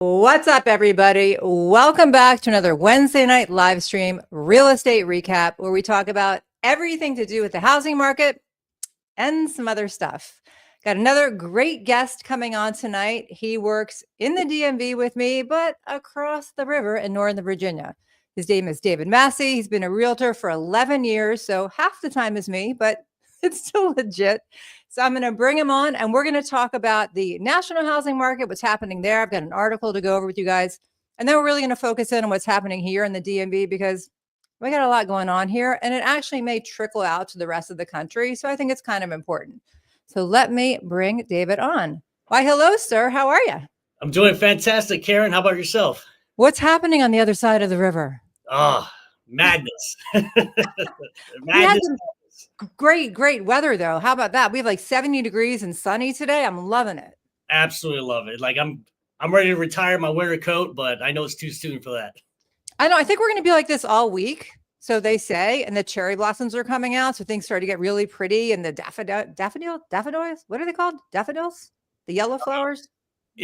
What's up, everybody? Welcome back to another Wednesday night live stream real estate recap where we talk about everything to do with the housing market and some other stuff. Got another great guest coming on tonight. He works in the DMV with me, but across the river in Northern Virginia. His name is David Massey. He's been a realtor for 11 years, so half the time is me, but it's still legit. So I'm going to bring him on and we're going to talk about the national housing market, what's happening there. I've got an article to go over with you guys. And then we're really going to focus in on what's happening here in the DMV because we got a lot going on here and it actually may trickle out to the rest of the country. So I think it's kind of important. So let me bring David on. Why, hello, sir. How are you? I'm doing fantastic, Caryn. How about yourself? What's happening on the other side of the river? Oh, madness. Madness. Great weather though. How about that? We have like 70 degrees and sunny today. I'm loving it. Absolutely love it. Like I'm ready to retire my winter coat, but I know it's too soon for that. I know. I think we're going to be like this all week. So they say, and the cherry blossoms are coming out. So things start to get really pretty. And the daffodils, what are they called? Daffodils? The yellow flowers?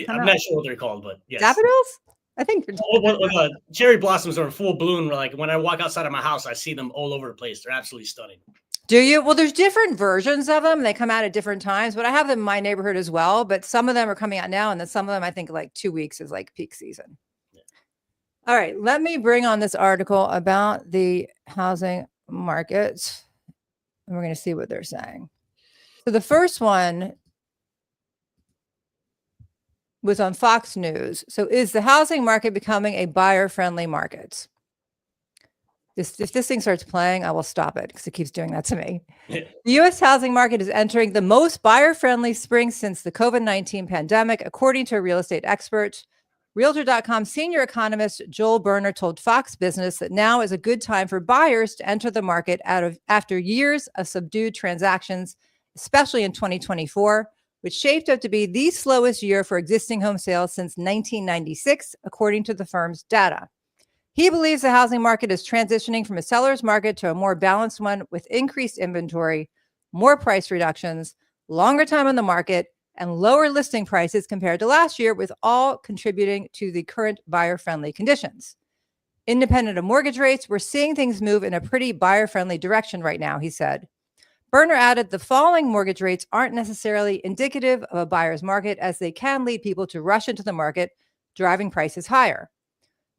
I'm not sure what they're called, but yes. Daffodils? I think cherry blossoms are in full bloom. Like when I walk outside of my house, I see them all over the place. They're absolutely stunning. Do you? Well, there's different versions of them. They come out at different times, but I have them in my neighborhood as well. But some of them are coming out now. And then some of them, I think like 2 weeks is like peak season. Yeah. All right. Let me bring on this article about the housing market. And we're going to see what they're saying. So the first one was on Fox News. So is the housing market becoming a buyer-friendly market? If this thing starts playing, I will stop it because it keeps doing that to me. The U.S. housing market is entering the most buyer-friendly spring since the COVID-19 pandemic, according to a real estate expert. Realtor.com senior economist Joel Berner told Fox Business that now is a good time for buyers to enter the market after years of subdued transactions, especially in 2024, which shaped up to be the slowest year for existing home sales since 1996, according to the firm's data. He believes the housing market is transitioning from a seller's market to a more balanced one with increased inventory, more price reductions, longer time on the market, and lower listing prices compared to last year, with all contributing to the current buyer-friendly conditions. Independent of mortgage rates, we're seeing things move in a pretty buyer-friendly direction right now, he said. Berner added the falling mortgage rates aren't necessarily indicative of a buyer's market, as they can lead people to rush into the market, driving prices higher.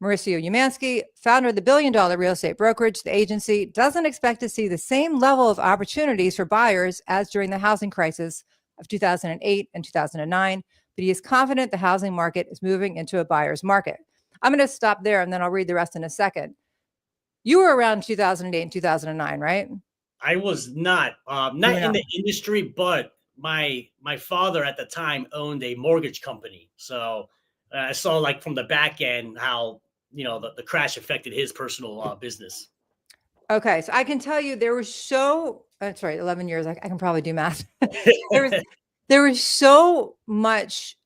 Mauricio Umansky, founder of the billion-dollar real estate brokerage, the agency doesn't expect to see the same level of opportunities for buyers as during the housing crisis of 2008 and 2009, but he is confident the housing market is moving into a buyer's market. I'm going to stop there, and then I'll read the rest in a second. You were around 2008 and 2009, right? I was not in the industry, but my father at the time owned a mortgage company. So I saw like from the back end how, the crash affected his personal business. Okay. So I can tell you there was 11 years. I can probably do math. there was so much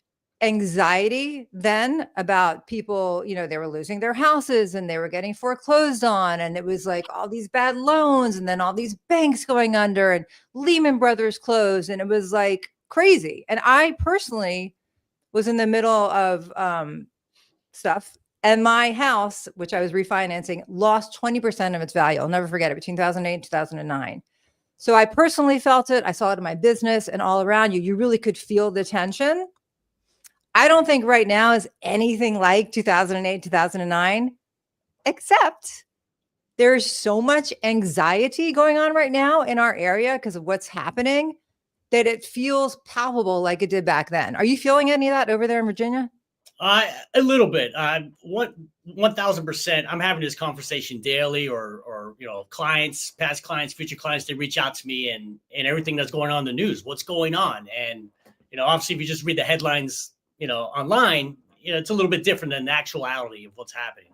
anxiety then about people, they were losing their houses and they were getting foreclosed on. And it was like all these bad loans and then all these banks going under and Lehman Brothers closed. And it was like crazy. And I personally was in the middle of stuff. And my house, which I was refinancing, lost 20% of its value. I'll never forget it, between 2008 and 2009. So I personally felt it. I saw it in my business and all around you. You really could feel the tension. I don't think right now is anything like 2008, 2009, except there's so much anxiety going on right now in our area because of what's happening that it feels palpable like it did back then. Are you feeling any of that over there in Virginia? A little bit. 1,000%. I'm having this conversation daily, or clients, past clients, future clients. They reach out to me and everything that's going on in the news. What's going on? And obviously, if you just read the headlines, online, it's a little bit different than the actuality of what's happening.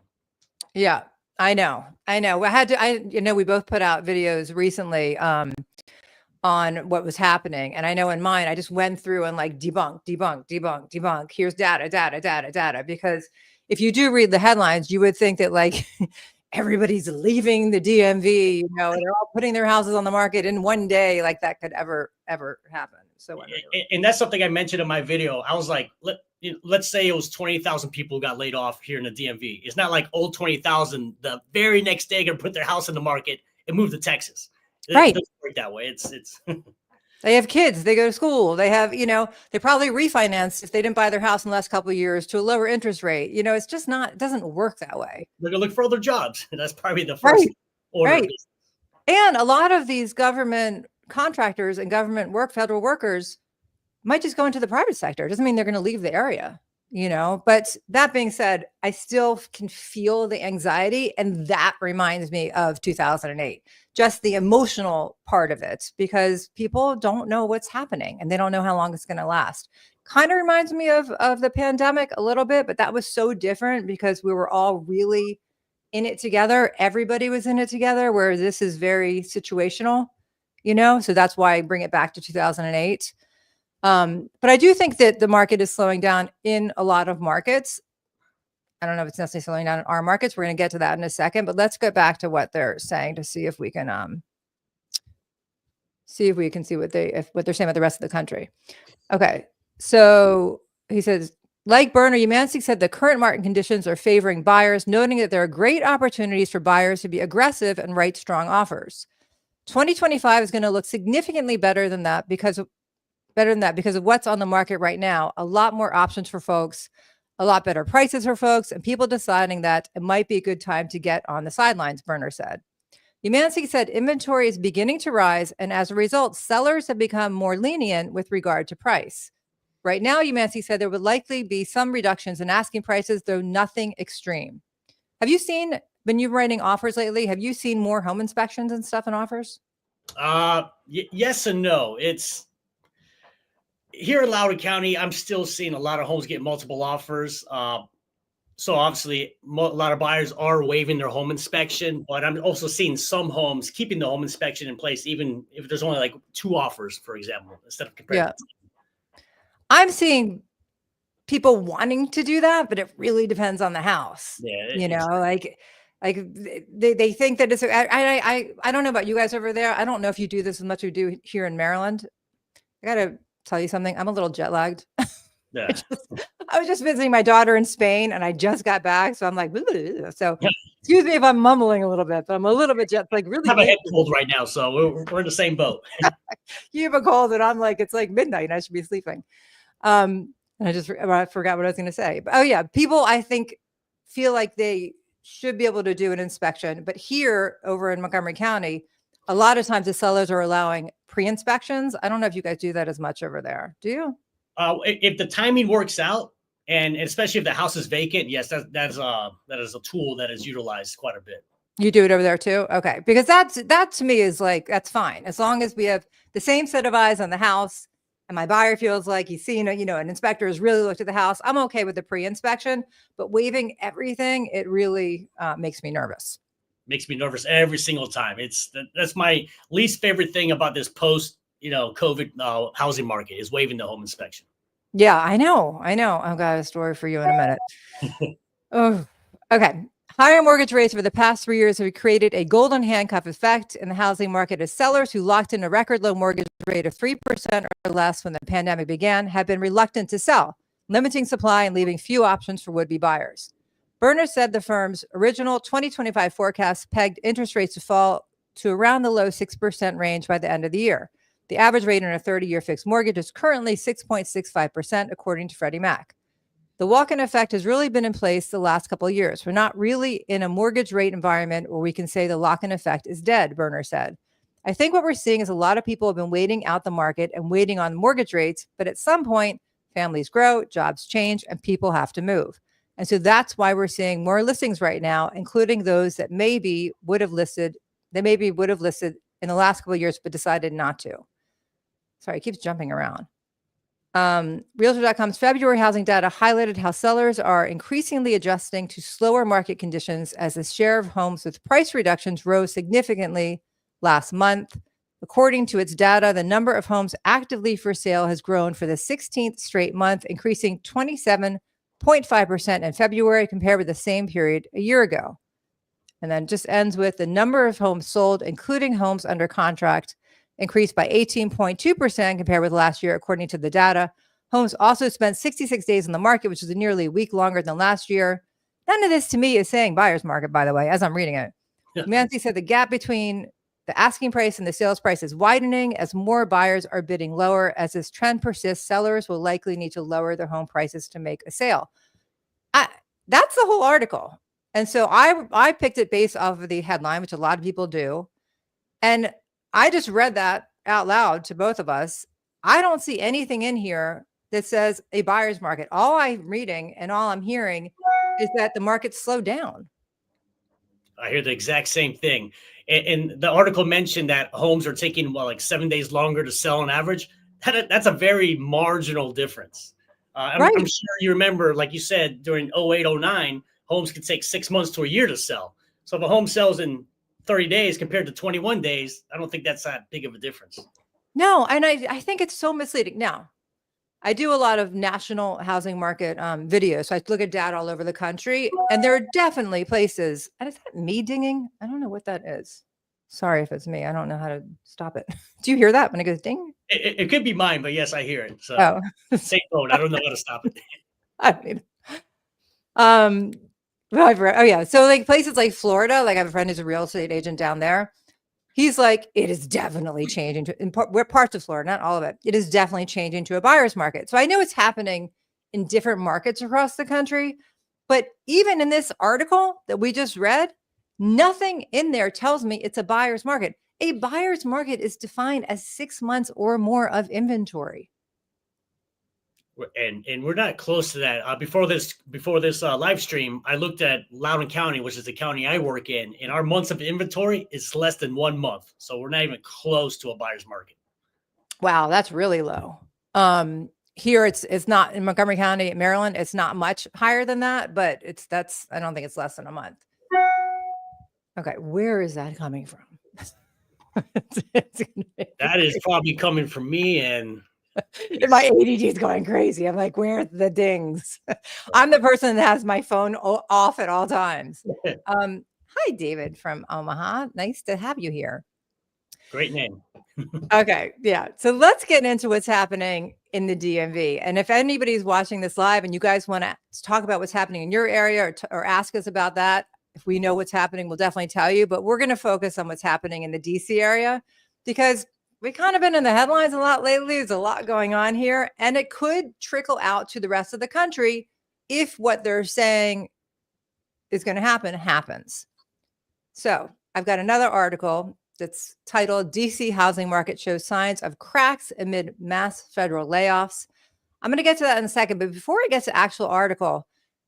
Yeah, I know. We both put out videos recently on what was happening. And I know in mine, I just went through and like debunk. Here's data. Because if you do read the headlines, you would think that like everybody's leaving the DMV, they're all putting their houses on the market in one day, like that could ever happen. So, and that's something I mentioned in my video. I was like, let's say it was 20,000 people who got laid off here in the DMV. It's not like old 20,000 the very next day going to put their house in the market and move to Texas. Right. It doesn't work that way. It's They have kids, they go to school, they have, they probably refinanced if they didn't buy their house in the last couple of years to a lower interest rate. It's just not, it doesn't work that way. They're going to look for other jobs. That's probably the first order. Right. And a lot of these government contractors and government federal workers might just go into the private sector. It doesn't mean they're going to leave the area, but that being said, I still can feel the anxiety. And that reminds me of 2008, just the emotional part of it, because people don't know what's happening and they don't know how long it's going to last. Kind of reminds me of the pandemic a little bit, but that was so different because we were all really in it together. Everybody was in it together, where this is very situational, so that's why I bring it back to 2008. But I do think that the market is slowing down in a lot of markets. I don't know if it's necessarily slowing down in our markets. We're going to get to that in a second, but let's get back to what they're saying to see if we can see what they're saying about the rest of the country. Okay. So he says, like Berner, Umansky said, the current market conditions are favoring buyers, noting that there are great opportunities for buyers to be aggressive and write strong offers. 2025 is going to look significantly better than that because of what's on the market right now. A lot more options for folks, a lot better prices for folks, and people deciding that it might be a good time to get on the sidelines, Berner said. Umansky said inventory is beginning to rise, and as a result, sellers have become more lenient with regard to price. Right now, Umansky said there would likely be some reductions in asking prices, though nothing extreme. Have you seen, when you're writing offers lately, have you seen more home inspections and stuff in offers? Yes and no. It's here in Loudoun County, I'm still seeing a lot of homes get multiple offers. So obviously, a lot of buyers are waiving their home inspection, but I'm also seeing some homes keeping the home inspection in place, even if there's only like 2 offers, for example, instead of comparing. Yeah. I'm seeing people wanting to do that, but it really depends on the house. Yeah, like they think that it's. I don't know about you guys over there. I don't know if you do this as much as you do here in Maryland. I gotta tell you something. I'm a little jet lagged. Yeah. I was just visiting my daughter in Spain, and I just got back, so I'm like, so excuse me if I'm mumbling a little bit, but I'm a little bit really. I have a head cold right now, so we're in the same boat. You have a cold, and I'm like, it's like midnight, and I should be sleeping. And I forgot what I was going to say. But, oh yeah, people I think feel like they should be able to do an inspection, but here over in Montgomery County, a lot of times the sellers are allowing pre-inspections. I don't know if you guys do that as much over there. Do you? If the timing works out, and especially if the house is vacant, yes, that is a tool that is utilized quite a bit. You do it over there too? Okay. Because that to me is like, that's fine. As long as we have the same set of eyes on the house and my buyer feels like he's seen, an inspector has really looked at the house, I'm okay with the pre-inspection, but waiving everything, it really makes me nervous. Makes me nervous every single time. That's my least favorite thing about this post, COVID housing market is waiving the home inspection. Yeah, I know. I've got a story for you in a minute. Oh, okay. Higher mortgage rates over the past 3 years have created a golden handcuff effect in the housing market as sellers who locked in a record low mortgage rate of 3% or less when the pandemic began have been reluctant to sell, limiting supply and leaving few options for would-be buyers. Berner said the firm's original 2025 forecast pegged interest rates to fall to around the low 6% range by the end of the year. The average rate on a 30-year fixed mortgage is currently 6.65%, according to Freddie Mac. The walk-in effect has really been in place the last couple of years. We're not really in a mortgage rate environment where we can say the lock-in effect is dead, Berner said. I think what we're seeing is a lot of people have been waiting out the market and waiting on mortgage rates, but at some point, families grow, jobs change, and people have to move. And so that's why we're seeing more listings right now, including those that maybe would have listed in the last couple of years, but decided not to. Sorry, it keeps jumping around. Realtor.com's February housing data highlighted how sellers are increasingly adjusting to slower market conditions as the share of homes with price reductions rose significantly last month. According to its data, the number of homes actively for sale has grown for the 16th straight month, increasing 27.5% in February compared with the same period a year ago. And then just ends with the number of homes sold, including homes under contract, increased by 18.2% compared with last year, according to the data. Homes also spent 66 days on the market, which is nearly a week longer than last year. None of this to me is saying buyer's market, by the way, as I'm reading it. Mancy said the gap between the asking price and the sales price is widening as more buyers are bidding lower. As this trend persists, sellers will likely need to lower their home prices to make a sale. That's the whole article. And so I picked it based off of the headline, which a lot of people do. And I just read that out loud to both of us. I don't see anything in here that says a buyer's market. All I'm reading and all I'm hearing is that the market's slowed down. I hear the exact same thing. And the article mentioned that homes are taking, like 7 days longer to sell on average. That's a very marginal difference. I'm sure you remember, like you said, during 08, 09, homes could take 6 months to a year to sell. So if a home sells in 30 days compared to 21 days, I don't think that's that big of a difference. No, and I think it's so misleading. Now, I do a lot of national housing market videos. So I look at data all over the country, and there are definitely places. And is that me dinging? I don't know what that is. Sorry if it's me. I don't know how to stop it. Do you hear that when it goes ding? It could be mine, but yes, I hear it. So same phone. I don't know how to stop it. I mean, oh yeah. So like places like Florida, like I have a friend who's a real estate agent down there. He's like, it is definitely changing we're parts of Florida, not all of it. It is definitely changing to a buyer's market. So I know it's happening in different markets across the country, but even in this article that we just read, nothing in there tells me it's a buyer's market. A buyer's market is defined as 6 months or more of inventory. And we're not close to that. Before this live stream, I looked at Loudoun County, which is the county I work in, and our months of inventory is less than 1 month. So we're not even close to a buyer's market. Wow, that's really low. Here it's not in Montgomery County, Maryland. It's not much higher than that, but I don't think it's less than a month. Okay, where is that coming from? That is probably coming from me, and my ADD is going crazy. I'm like, where are the dings? I'm the person that has my phone off at all times. Hi, David from Omaha. Nice to have you here. Great name. Okay, yeah. So let's get into what's happening in the DMV. And if anybody's watching this live and you guys want to talk about what's happening in your area or ask us about that, if we know what's happening, we'll definitely tell you. But we're going to focus on what's happening in the DC area because we've kind of been in the headlines a lot lately. There's a lot going on here, and it could trickle out to the rest of the country if what they're saying is going to happen happens. So I've got another article that's titled DC Housing Market Shows Signs of Cracks Amid Mass Federal Layoffs. I'm going to get to that in a second, but before I get to the actual article,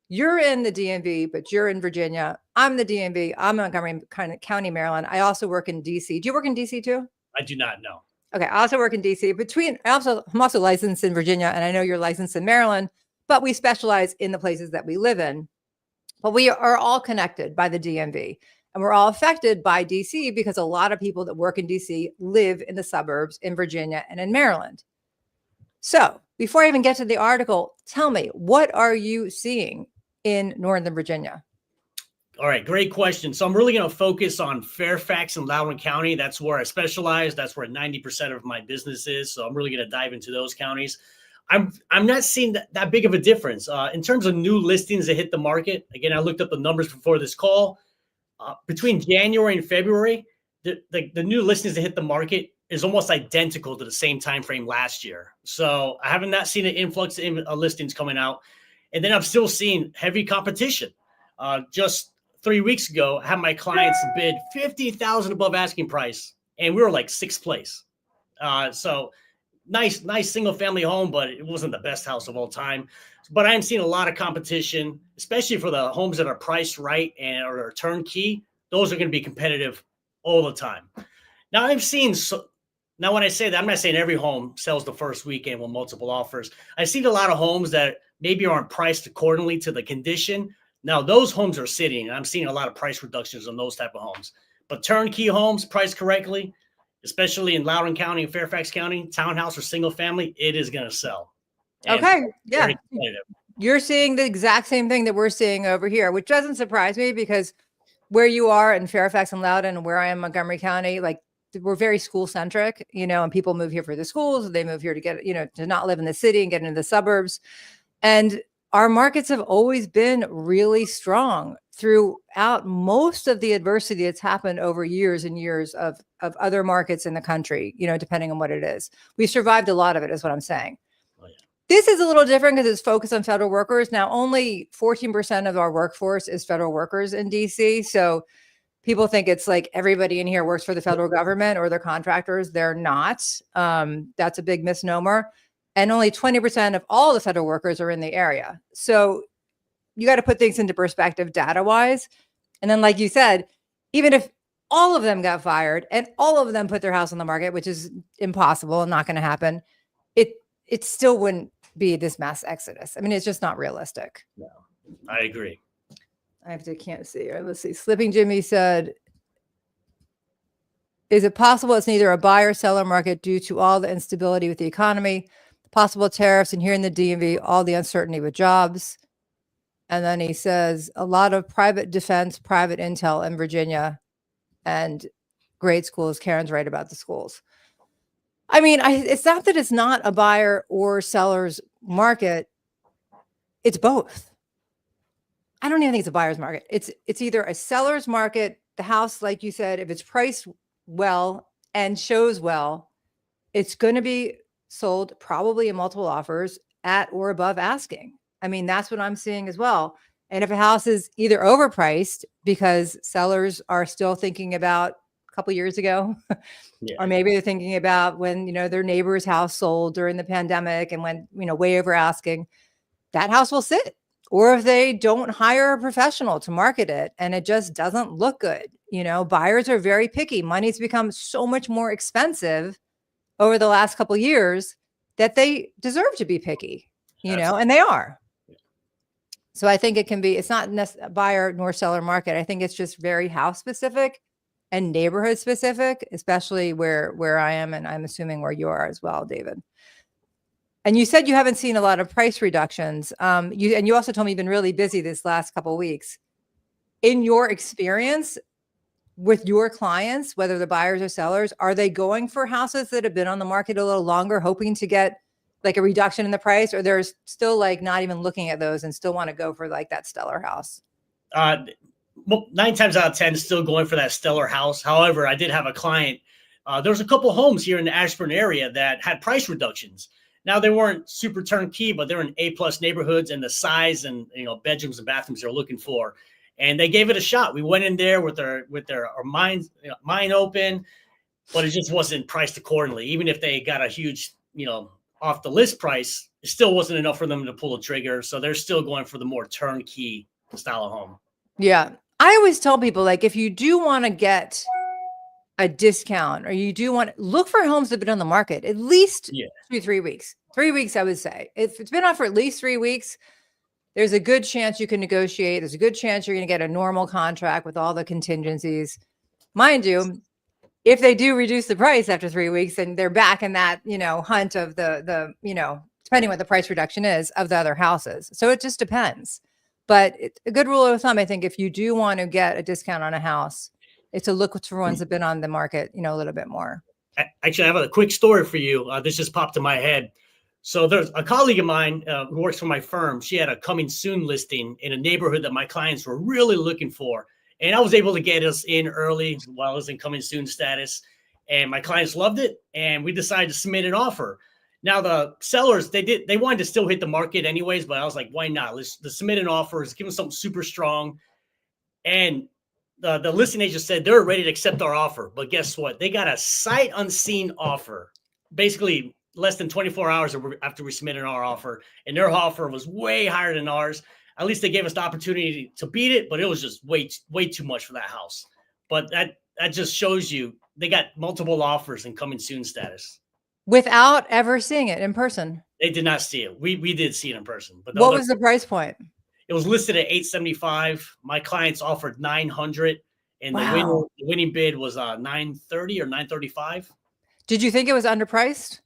you're in the DMV, but you're in Virginia. I'm in the DMV. I'm in Montgomery County, Maryland. I also work in DC. Do you work in DC too? I do not know. Okay, I also work in DC. I'm also licensed in Virginia, and I know you're licensed in Maryland, but we specialize in the places that we live in. But we are all connected by the DMV, and we're all affected by DC because a lot of people that work in DC live in the suburbs in Virginia and in Maryland. So before I even get to the article, tell me, what are you seeing in Northern Virginia? All right, great question. So I'm really going to focus on Fairfax and Loudoun County. That's where I specialize. That's where 90% of my business is. So I'm really going to dive into those counties. I'm not seeing that big of a difference. In terms of new listings that hit the market, again, I looked up the numbers before this call. Between January and February, the new listings that hit the market is almost identical to the same time frame last year. So I have not seen an influx of listings coming out. And then I'm still seeing heavy competition. Just 3 weeks ago, I had my clients bid $50,000 above asking price, and we were like 6th place. So nice single family home, but it wasn't the best house of all time. But I'm seeing a lot of competition, especially for the homes that are priced right and are turnkey. Those are going to be competitive all the time. Now now when I say that, I'm not saying every home sells the first weekend with multiple offers. I've seen a lot of homes that maybe aren't priced accordingly to the condition. Now those homes are sitting, and I'm seeing a lot of price reductions on those type of homes. But turnkey homes priced correctly, especially in Loudoun County and Fairfax County, townhouse or single family, it is going to sell. And okay, yeah. You're seeing the exact same thing that we're seeing over here, which doesn't surprise me because where you are in Fairfax and Loudoun and where I am in Montgomery County, like we're very school centric, and people move here for the schools. They move here to get, to not live in the city and get into the suburbs. And our markets have always been really strong throughout most of the adversity that's happened over years and years of other markets in the country, depending on what it is. We survived a lot of it, is what I'm saying. Oh, yeah. This is a little different because it's focused on federal workers. Now, only 14% of our workforce is federal workers in DC. So people think it's like everybody in here works for the federal government or they're contractors. They're not. That's a big misnomer. And only 20% of all the federal workers are in the area. So you got to put things into perspective data-wise. And then, like you said, even if all of them got fired and all of them put their house on the market, which is impossible and not going to happen, it still wouldn't be this mass exodus. I mean, it's just not realistic. No, I agree. Can't see. All right, let's see. Slipping Jimmy said, is it possible it's neither a buyer seller market due to all the instability with the economy, possible tariffs, and here in the DMV, all the uncertainty with jobs? And then he says, a lot of private defense, private intel in Virginia, and grade schools. Karen's right about the schools. I mean, it's not that it's not a buyer or seller's market. It's both. I don't even think it's a buyer's market. It's either a seller's market. The house, like you said, if it's priced well and shows well, it's going to be sold probably in multiple offers at or above asking. I mean, that's what I'm seeing as well. And if a house is either overpriced because sellers are still thinking about a couple years ago, yeah, or maybe they're thinking about when, their neighbor's house sold during the pandemic and went, way over asking, that house will sit. Or if they don't hire a professional to market it and it just doesn't look good, buyers are very picky. Money's become so much more expensive over the last couple of years that they deserve to be picky, and they are. So I think it's not a buyer nor seller market. I think it's just very house specific and neighborhood specific, especially where I am. And I'm assuming where you are as well, David. And you said you haven't seen a lot of price reductions. You also told me you've been really busy this last couple of weeks. In your experience with your clients, whether the buyers or sellers, are they going for houses that have been on the market a little longer, hoping to get like a reduction in the price, or they're still like not even looking at those and still want to go for like that stellar house? 9 times out of 10, still going for that stellar house. However, I did have a client. There was a couple homes here in the Ashburn area that had price reductions. Now they weren't super turnkey, but they're in A+ neighborhoods, and the size and bedrooms and bathrooms they're looking for, and they gave it a shot. We went in there with our mind open, but it just wasn't priced accordingly. Even if they got a huge off the list price, it still wasn't enough for them to pull the trigger. So they're still going for the more turnkey style of home. Yeah, I always tell people, like, if you do want to get a discount, or you do want to look for homes that have been on the market at least 2-3 weeks. 3 weeks, I would say. If it's been on for at least 3 weeks, there's a good chance you can negotiate. There's a good chance you're going to get a normal contract with all the contingencies. Mind you, if they do reduce the price after 3 weeks, and they're back in that, hunt of the depending what the price reduction is of the other houses. So it just depends. But a good rule of thumb, I think, if you do want to get a discount on a house, it's to look for ones that have been on the market, a little bit more. Actually, I have a quick story for you. This just popped in my head. So there's a colleague of mine who works for my firm. She had a coming soon listing in a neighborhood that my clients were really looking for. And I was able to get us in early while I was in coming soon status. And my clients loved it. And we decided to submit an offer. Now the sellers, they wanted to still hit the market anyways, but I was like, why not? Let's submit an offer. Let's give them something super strong. And the listing agent said they're ready to accept our offer. But guess what? They got a sight unseen offer, basically less than 24 hours after we submitted our offer. And their offer was way higher than ours. At least they gave us the opportunity to beat it, but it was just way too much for that house. But that just shows you they got multiple offers in coming soon status. Without ever seeing it in person? They did not see it. We did see it in person. But what was the price point? It was listed at $875. My clients offered $900, and the winning bid was $930 or $935. Did you think it was underpriced?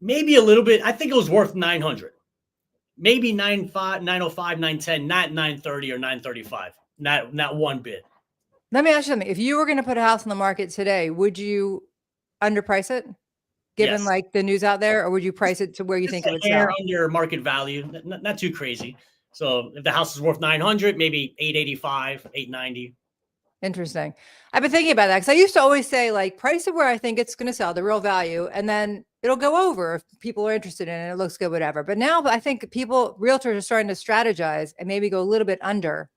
Maybe a little bit. I think it was worth $900. Maybe $905, $910, not $930 or $935. Not one bid. Let me ask you something. If you were going to put a house on the market today, would you underprice it, given Yes. like the news out there, or would you price it to where you Just think it would a hair sell? under market value, not too crazy. So if the house is worth 900, maybe 885, 890. Interesting. I've been thinking about that because I used to always say like price it where I think it's going to sell, the real value, and then it'll go over if people are interested in it. It looks good, whatever. But now I think realtors are starting to strategize and maybe go a little bit under,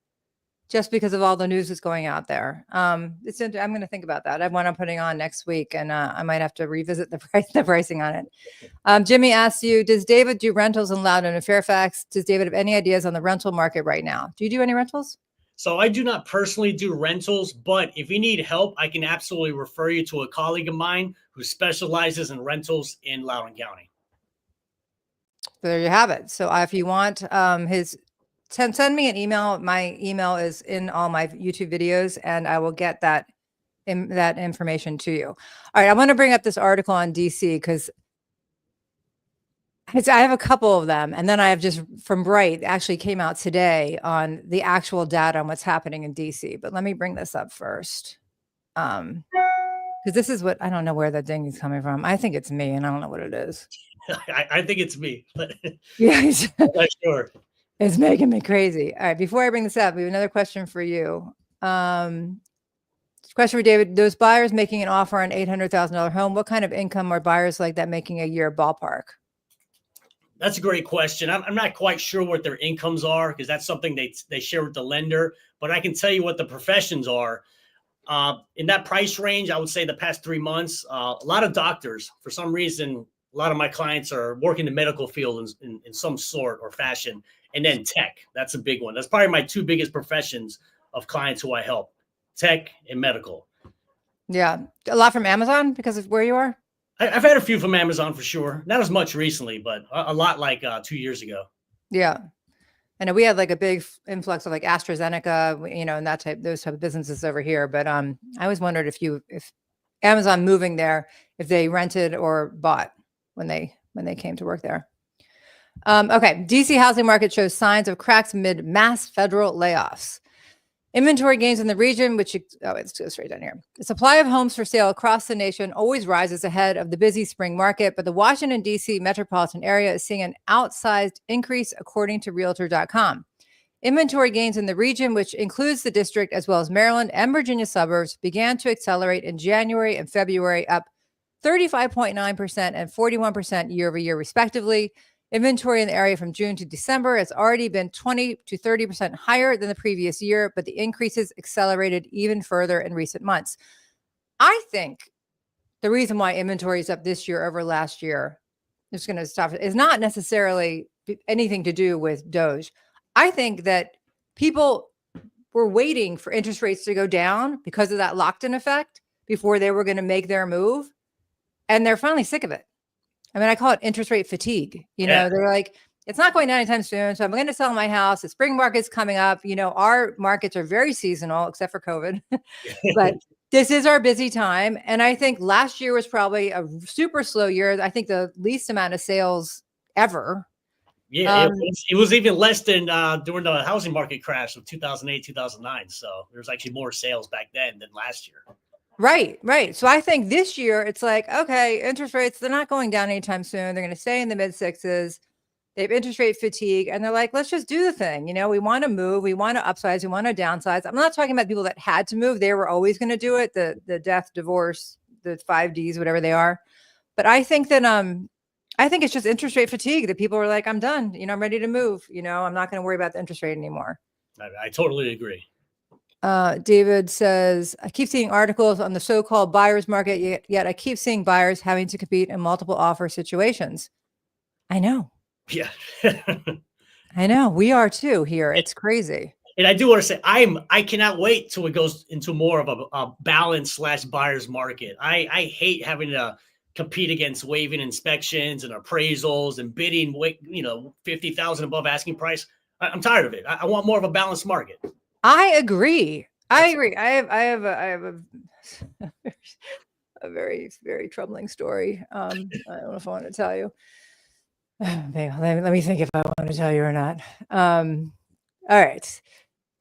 just because of all the news that's going out there. I'm going to think about that. I have one I'm putting on next week, and I might have to revisit the pricing on it. Jimmy asked you, does David do rentals in Loudon and Fairfax? Does David have any ideas on the rental market right now? Do you do any rentals? So I do not personally do rentals, but if you need help, I can absolutely refer you to a colleague of mine who specializes in rentals in Loudoun County. There you have it. So if you want send me an email. My email is in all my YouTube videos, and I will get that information to you. All right, I want to bring up this article on DC because I have a couple of them, and then I have just from Bright actually came out today on the actual data on what's happening in DC. But let me bring this up first, because this is what I don't know where that ding is coming from. I think it's me, and I don't know what it is. I think it's me, but yeah, I'm not sure. It's making me crazy. All right, before I bring this up, we have another question for you. Question for David: those buyers making an offer on $800,000 home, what kind of income are buyers like that making a year ballpark? That's a great question. I'm not quite sure what their incomes are because that's something they share with the lender. But I can tell you what the professions are. In that price range, I would say the past 3 months, a lot of doctors, for some reason, a lot of my clients are working in the medical field in some sort or fashion. And then tech, that's a big one. That's probably my two biggest professions of clients who I help, tech and medical. Yeah. A lot from Amazon because of where you are? I've had a few from Amazon for sure. Not as much recently, but a lot like 2 years ago. Yeah. I know we had like a big influx of like AstraZeneca, and those type of businesses over here. But I always wondered if Amazon moving there, if they rented or bought when they came to work there. Okay. DC housing market shows signs of cracks amid mass federal layoffs. Inventory gains in the region, let's go straight down here. The supply of homes for sale across the nation always rises ahead of the busy spring market, but the Washington, D.C. metropolitan area is seeing an outsized increase, according to Realtor.com. Inventory gains in the region, which includes the district as well as Maryland and Virginia suburbs, began to accelerate in January and February, up 35.9% and 41% year over year, respectively. Inventory in the area from June to December has already been 20 to 30% higher than the previous year, but the increases accelerated even further in recent months. I think the reason why inventory is up this year over last year, just going to stop, is not necessarily anything to do with Doge. I think that people were waiting for interest rates to go down because of that locked-in effect before they were going to make their move, and they're finally sick of it. I mean, I call it interest rate fatigue. They're like, it's not going down anytime soon. So I'm going to sell my house. The spring market's coming up. Our markets are very seasonal, except for COVID. But this is our busy time. And I think last year was probably a super slow year. I think the least amount of sales ever. Yeah, it was even less than during the housing market crash of 2008, 2009. So there's actually more sales back then than last year. Right. So I think this year it's like, okay, interest rates, they're not going down anytime soon. They're going to stay in the mid sixes. They have interest rate fatigue, and they're like, let's just do the thing. We want to move. We want to upsize. We want to downsize. I'm not talking about people that had to move. They were always going to do it. The death, divorce, the 5Ds, whatever they are. But I think that, I think it's just interest rate fatigue that people are like, I'm done. I'm ready to move. I'm not going to worry about the interest rate anymore. I totally agree. David says, I keep seeing articles on the so-called buyer's market, yet I keep seeing buyers having to compete in multiple offer situations. I know. Yeah. I know. We are too here. It's crazy. And I do want to say, I cannot wait till it goes into more of a balance / buyer's market. I hate having to compete against waiving inspections and appraisals and bidding, $50,000 above asking price. I'm tired of it. I want more of a balanced market. I agree. I have a very, very troubling story. I don't know if I want to tell you. Let me think if I want to tell you or not. All right.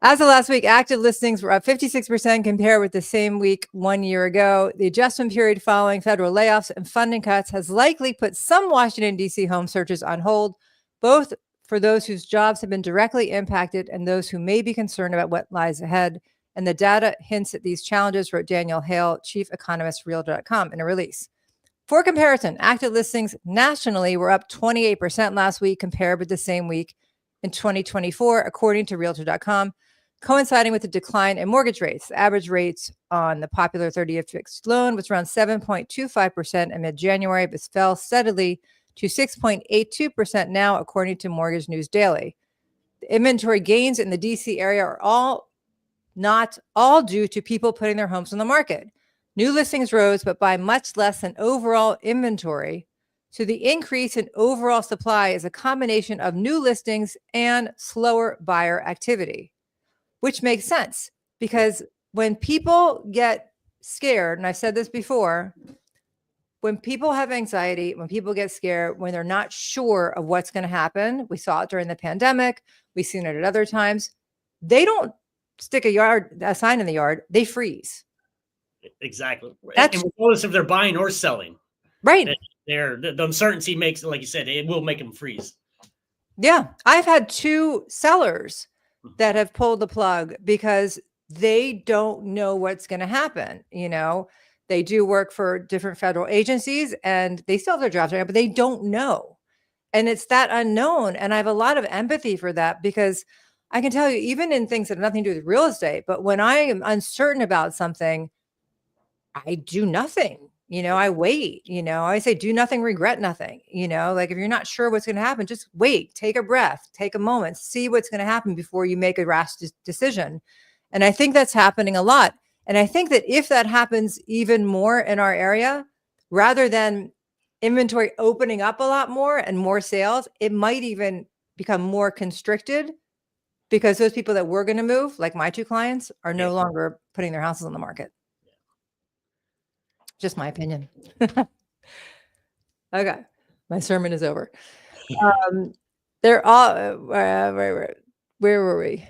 As of last week, active listings were up 56% compared with the same week 1 year ago. The adjustment period following federal layoffs and funding cuts has likely put some Washington, D.C. home searches on hold, both for those whose jobs have been directly impacted and those who may be concerned about what lies ahead. And the data hints at these challenges, wrote Daniel Hale, chief economist, Realtor.com, in a release. For comparison, active listings nationally were up 28% last week compared with the same week in 2024, according to Realtor.com, coinciding with the decline in mortgage rates. The average rates on the popular 30-year fixed loan was around 7.25% in mid-January, but fell steadily to 6.82% now, according to Mortgage News Daily. The inventory gains in the DC area are not all due to people putting their homes on the market. New listings rose, but by much less than overall inventory. So the increase in overall supply is a combination of new listings and slower buyer activity, which makes sense because when people get scared, and I've said this before, when people have anxiety, when people get scared, when they're not sure of what's going to happen, we saw it during the pandemic, we've seen it at other times, they don't stick a sign in the yard, they freeze. Exactly. And regardless if they're buying or selling. Right. The uncertainty makes, like you said, it will make them freeze. Yeah. I've had 2 sellers that have pulled the plug because they don't know what's going to happen. You know, they do work for different federal agencies and they still have their jobs right now, but they don't know. And it's that unknown. And I have a lot of empathy for that because I can tell you, even in things that have nothing to do with real estate, but when I am uncertain about something, I do nothing. You know, I wait. You know, I say do nothing, regret nothing. You know, like if you're not sure what's going to happen, just wait, take a breath, take a moment, see what's going to happen before you make a rash decision. And I think that's happening a lot. And I think that if that happens even more in our area, rather than inventory opening up a lot more and more sales, it might even become more constricted because those people that were going to move, like my 2 clients, are no longer putting their houses on the market. Just my opinion. Okay. My sermon is over. They're all, where were we?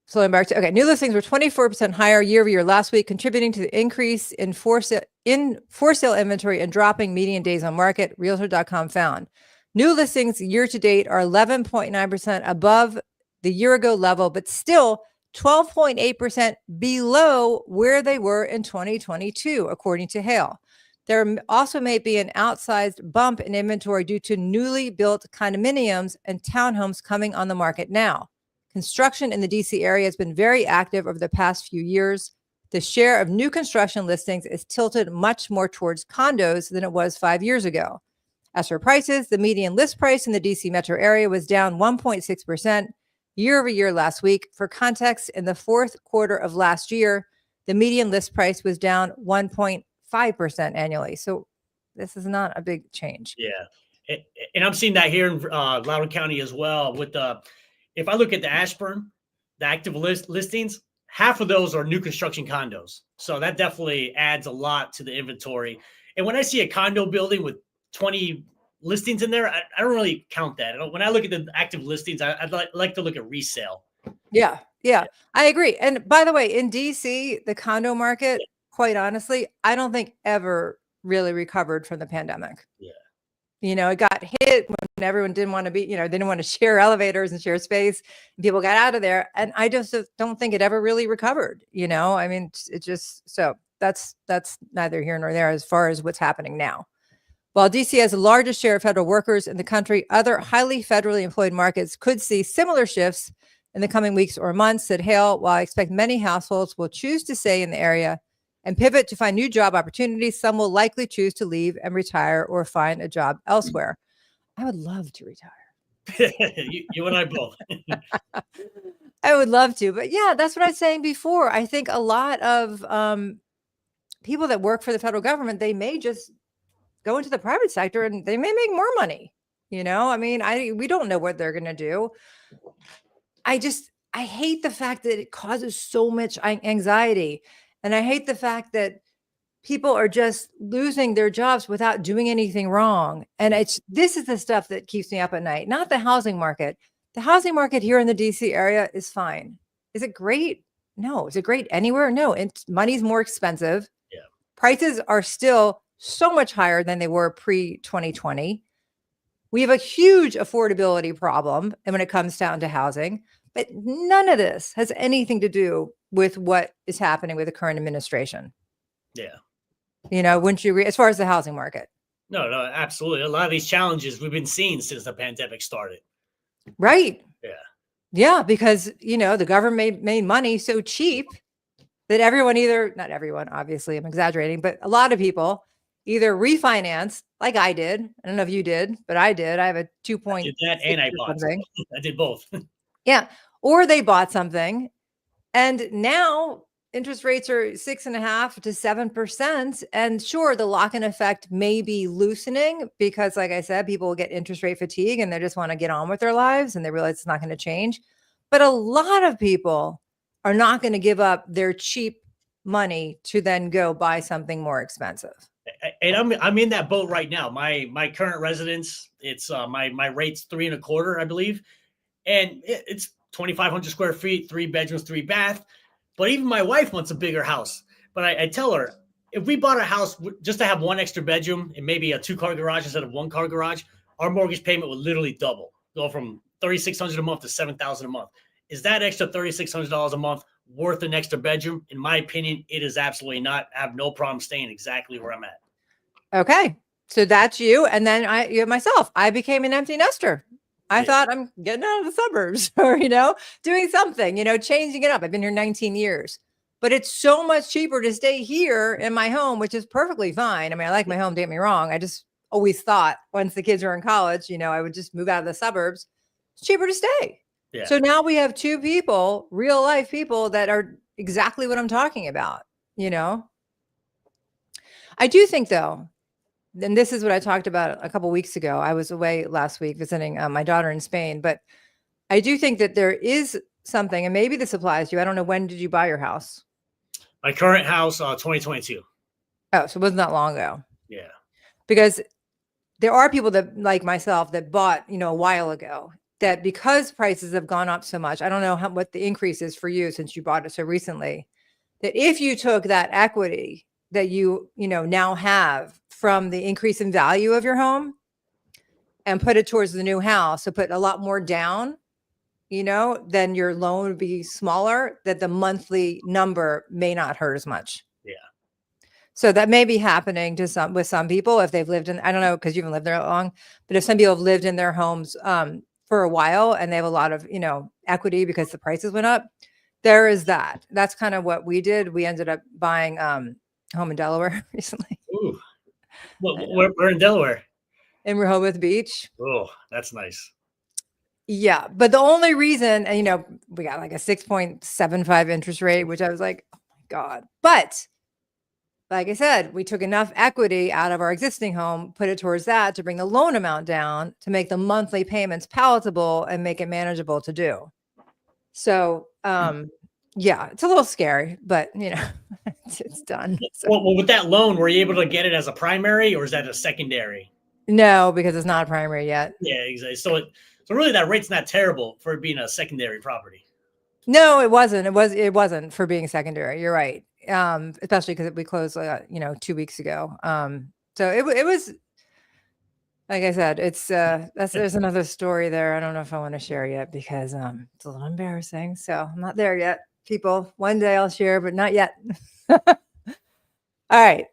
Slowing back to, okay. New listings were 24% higher year over year last week, contributing to the increase in for sale inventory and dropping median days on market, Realtor.com found. New listings year to date are 11.9% above the year ago level, but still 12.8% below where they were in 2022, according to Hale. There also may be an outsized bump in inventory due to newly built condominiums and townhomes coming on the market now. Construction in the DC area has been very active over the past few years. The share of new construction listings is tilted much more towards condos than it was 5 years ago. As for prices, the median list price in the DC metro area was down 1.6% year over year last week. For context, in the 4th quarter of last year, the median list price was down 1.5% annually. So this is not a big change. Yeah. And I'm seeing that here in Loudoun County as well. With if I look at the Ashburn, the active listings, half of those are new construction condos. So that definitely adds a lot to the inventory. And when I see a condo building with 20 listings in there, I don't really count that. When I look at the active listings, I'd like to look at resale. Yeah, I agree. And by the way, in DC, the condo market, quite honestly, I don't think ever really recovered from the pandemic. Yeah. You know, it got hit when everyone didn't want to be, they didn't want to share elevators and share space. And people got out of there. And I just don't think it ever really recovered. I mean, it just, so that's neither here nor there as far as what's happening now. While DC has the largest share of federal workers in the country, other highly federally employed markets could see similar shifts in the coming weeks or months, said Hale. While I expect many households will choose to stay in the area and pivot to find new job opportunities, some will likely choose to leave and retire or find a job elsewhere. I would love to retire. you and I both. I would love to. But yeah, that's what I was saying before. I think a lot of people that work for the federal government, they may just go into the private sector and they may make more money. I mean, we don't know what they're going to do. I hate the fact that it causes so much anxiety. And I hate the fact that people are just losing their jobs without doing anything wrong. And this is the stuff that keeps me up at night, not the housing market. The housing market here in the DC area is fine. Is it great? No. Is it great anywhere? No. Money's more expensive. Yeah. Prices are still so much higher than they were pre-2020. We have a huge affordability problem and when it comes down to housing, but none of this has anything to do with what is happening with the current administration. Yeah. Wouldn't you as far as the housing market? No, absolutely. A lot of these challenges we've been seeing since the pandemic started. Right. Yeah. Yeah, because, the government made money so cheap that not everyone, obviously, I'm exaggerating, but a lot of people either refinance like I did. I don't know if you did, but I did. I have a 2.6 I did that and I bought something. I did both. Yeah. Or they bought something. And now interest rates are 6.5% to 7%. And sure, the lock-in effect may be loosening because, like I said, people will get interest rate fatigue and they just want to get on with their lives and they realize it's not going to change. But a lot of people are not going to give up their cheap money to then go buy something more expensive. And I'm in that boat right now. My current residence, it's my rate's 3.25, I believe, and it's 2,500 square feet, 3 bedrooms, 3 bath. But even my wife wants a bigger house. But I tell her, if we bought a house just to have 1 extra bedroom and maybe a 2-car garage instead of 1-car garage, our mortgage payment would literally double, go from $3,600 a month to $7,000 a month. Is that extra $3,600 a month worth an extra bedroom? In my opinion, it is absolutely not. I have no problem staying exactly where I'm at. Okay. So that's you. And then myself, I became an empty nester. I thought I'm getting out of the suburbs or, doing something, changing it up. I've been here 19 years, but it's so much cheaper to stay here in my home, which is perfectly fine. I mean, I like my home, don't get me wrong. I just always thought once the kids were in college, I would just move out of the suburbs. It's cheaper to stay. Yeah. So now we have 2 people, real life people that are exactly what I'm talking about, I do think though, and this is what I talked about a couple of weeks ago. I was away last week visiting my daughter in Spain, but I do think that there is something, and maybe this applies to you. I don't know, when did you buy your house? My current house, 2022. Oh, so it wasn't that long ago. Yeah. Because there are people that, like myself, that bought, a while ago, that because prices have gone up so much, I don't know what the increase is for you since you bought it so recently, that if you took that equity that you now have from the increase in value of your home and put it towards the new house, so put a lot more down, then your loan would be smaller, that the monthly number may not hurt as much. Yeah. So that may be happening with some people if they've lived in, I don't know, because you haven't lived there that long, but if some people have lived in their homes for a while and they have a lot of, equity because the prices went up, there is that. That's kind of what we did. We ended up buying home in Delaware recently. Ooh. Well, we're in Delaware. In Rehoboth Beach. Oh, that's nice. Yeah. But the only reason, and we got like a 6.75 interest rate, which I was like, oh my God. But like I said, we took enough equity out of our existing home, put it towards that to bring the loan amount down to make the monthly payments palatable and make it manageable to do. So, yeah, it's a little scary, but it's done. So. Well, with that loan, were you able to get it as a primary or is that a secondary? No, because it's not a primary yet. Yeah, exactly. So really that rate's not terrible for it being a secondary property. No, it wasn't. It wasn't for being secondary. You're right. Especially because we closed, 2 weeks ago. So it was, like I said, it's there's another story there. I don't know if I want to share yet because it's a little embarrassing. So I'm not there yet, people. One day I'll share, but not yet. All right.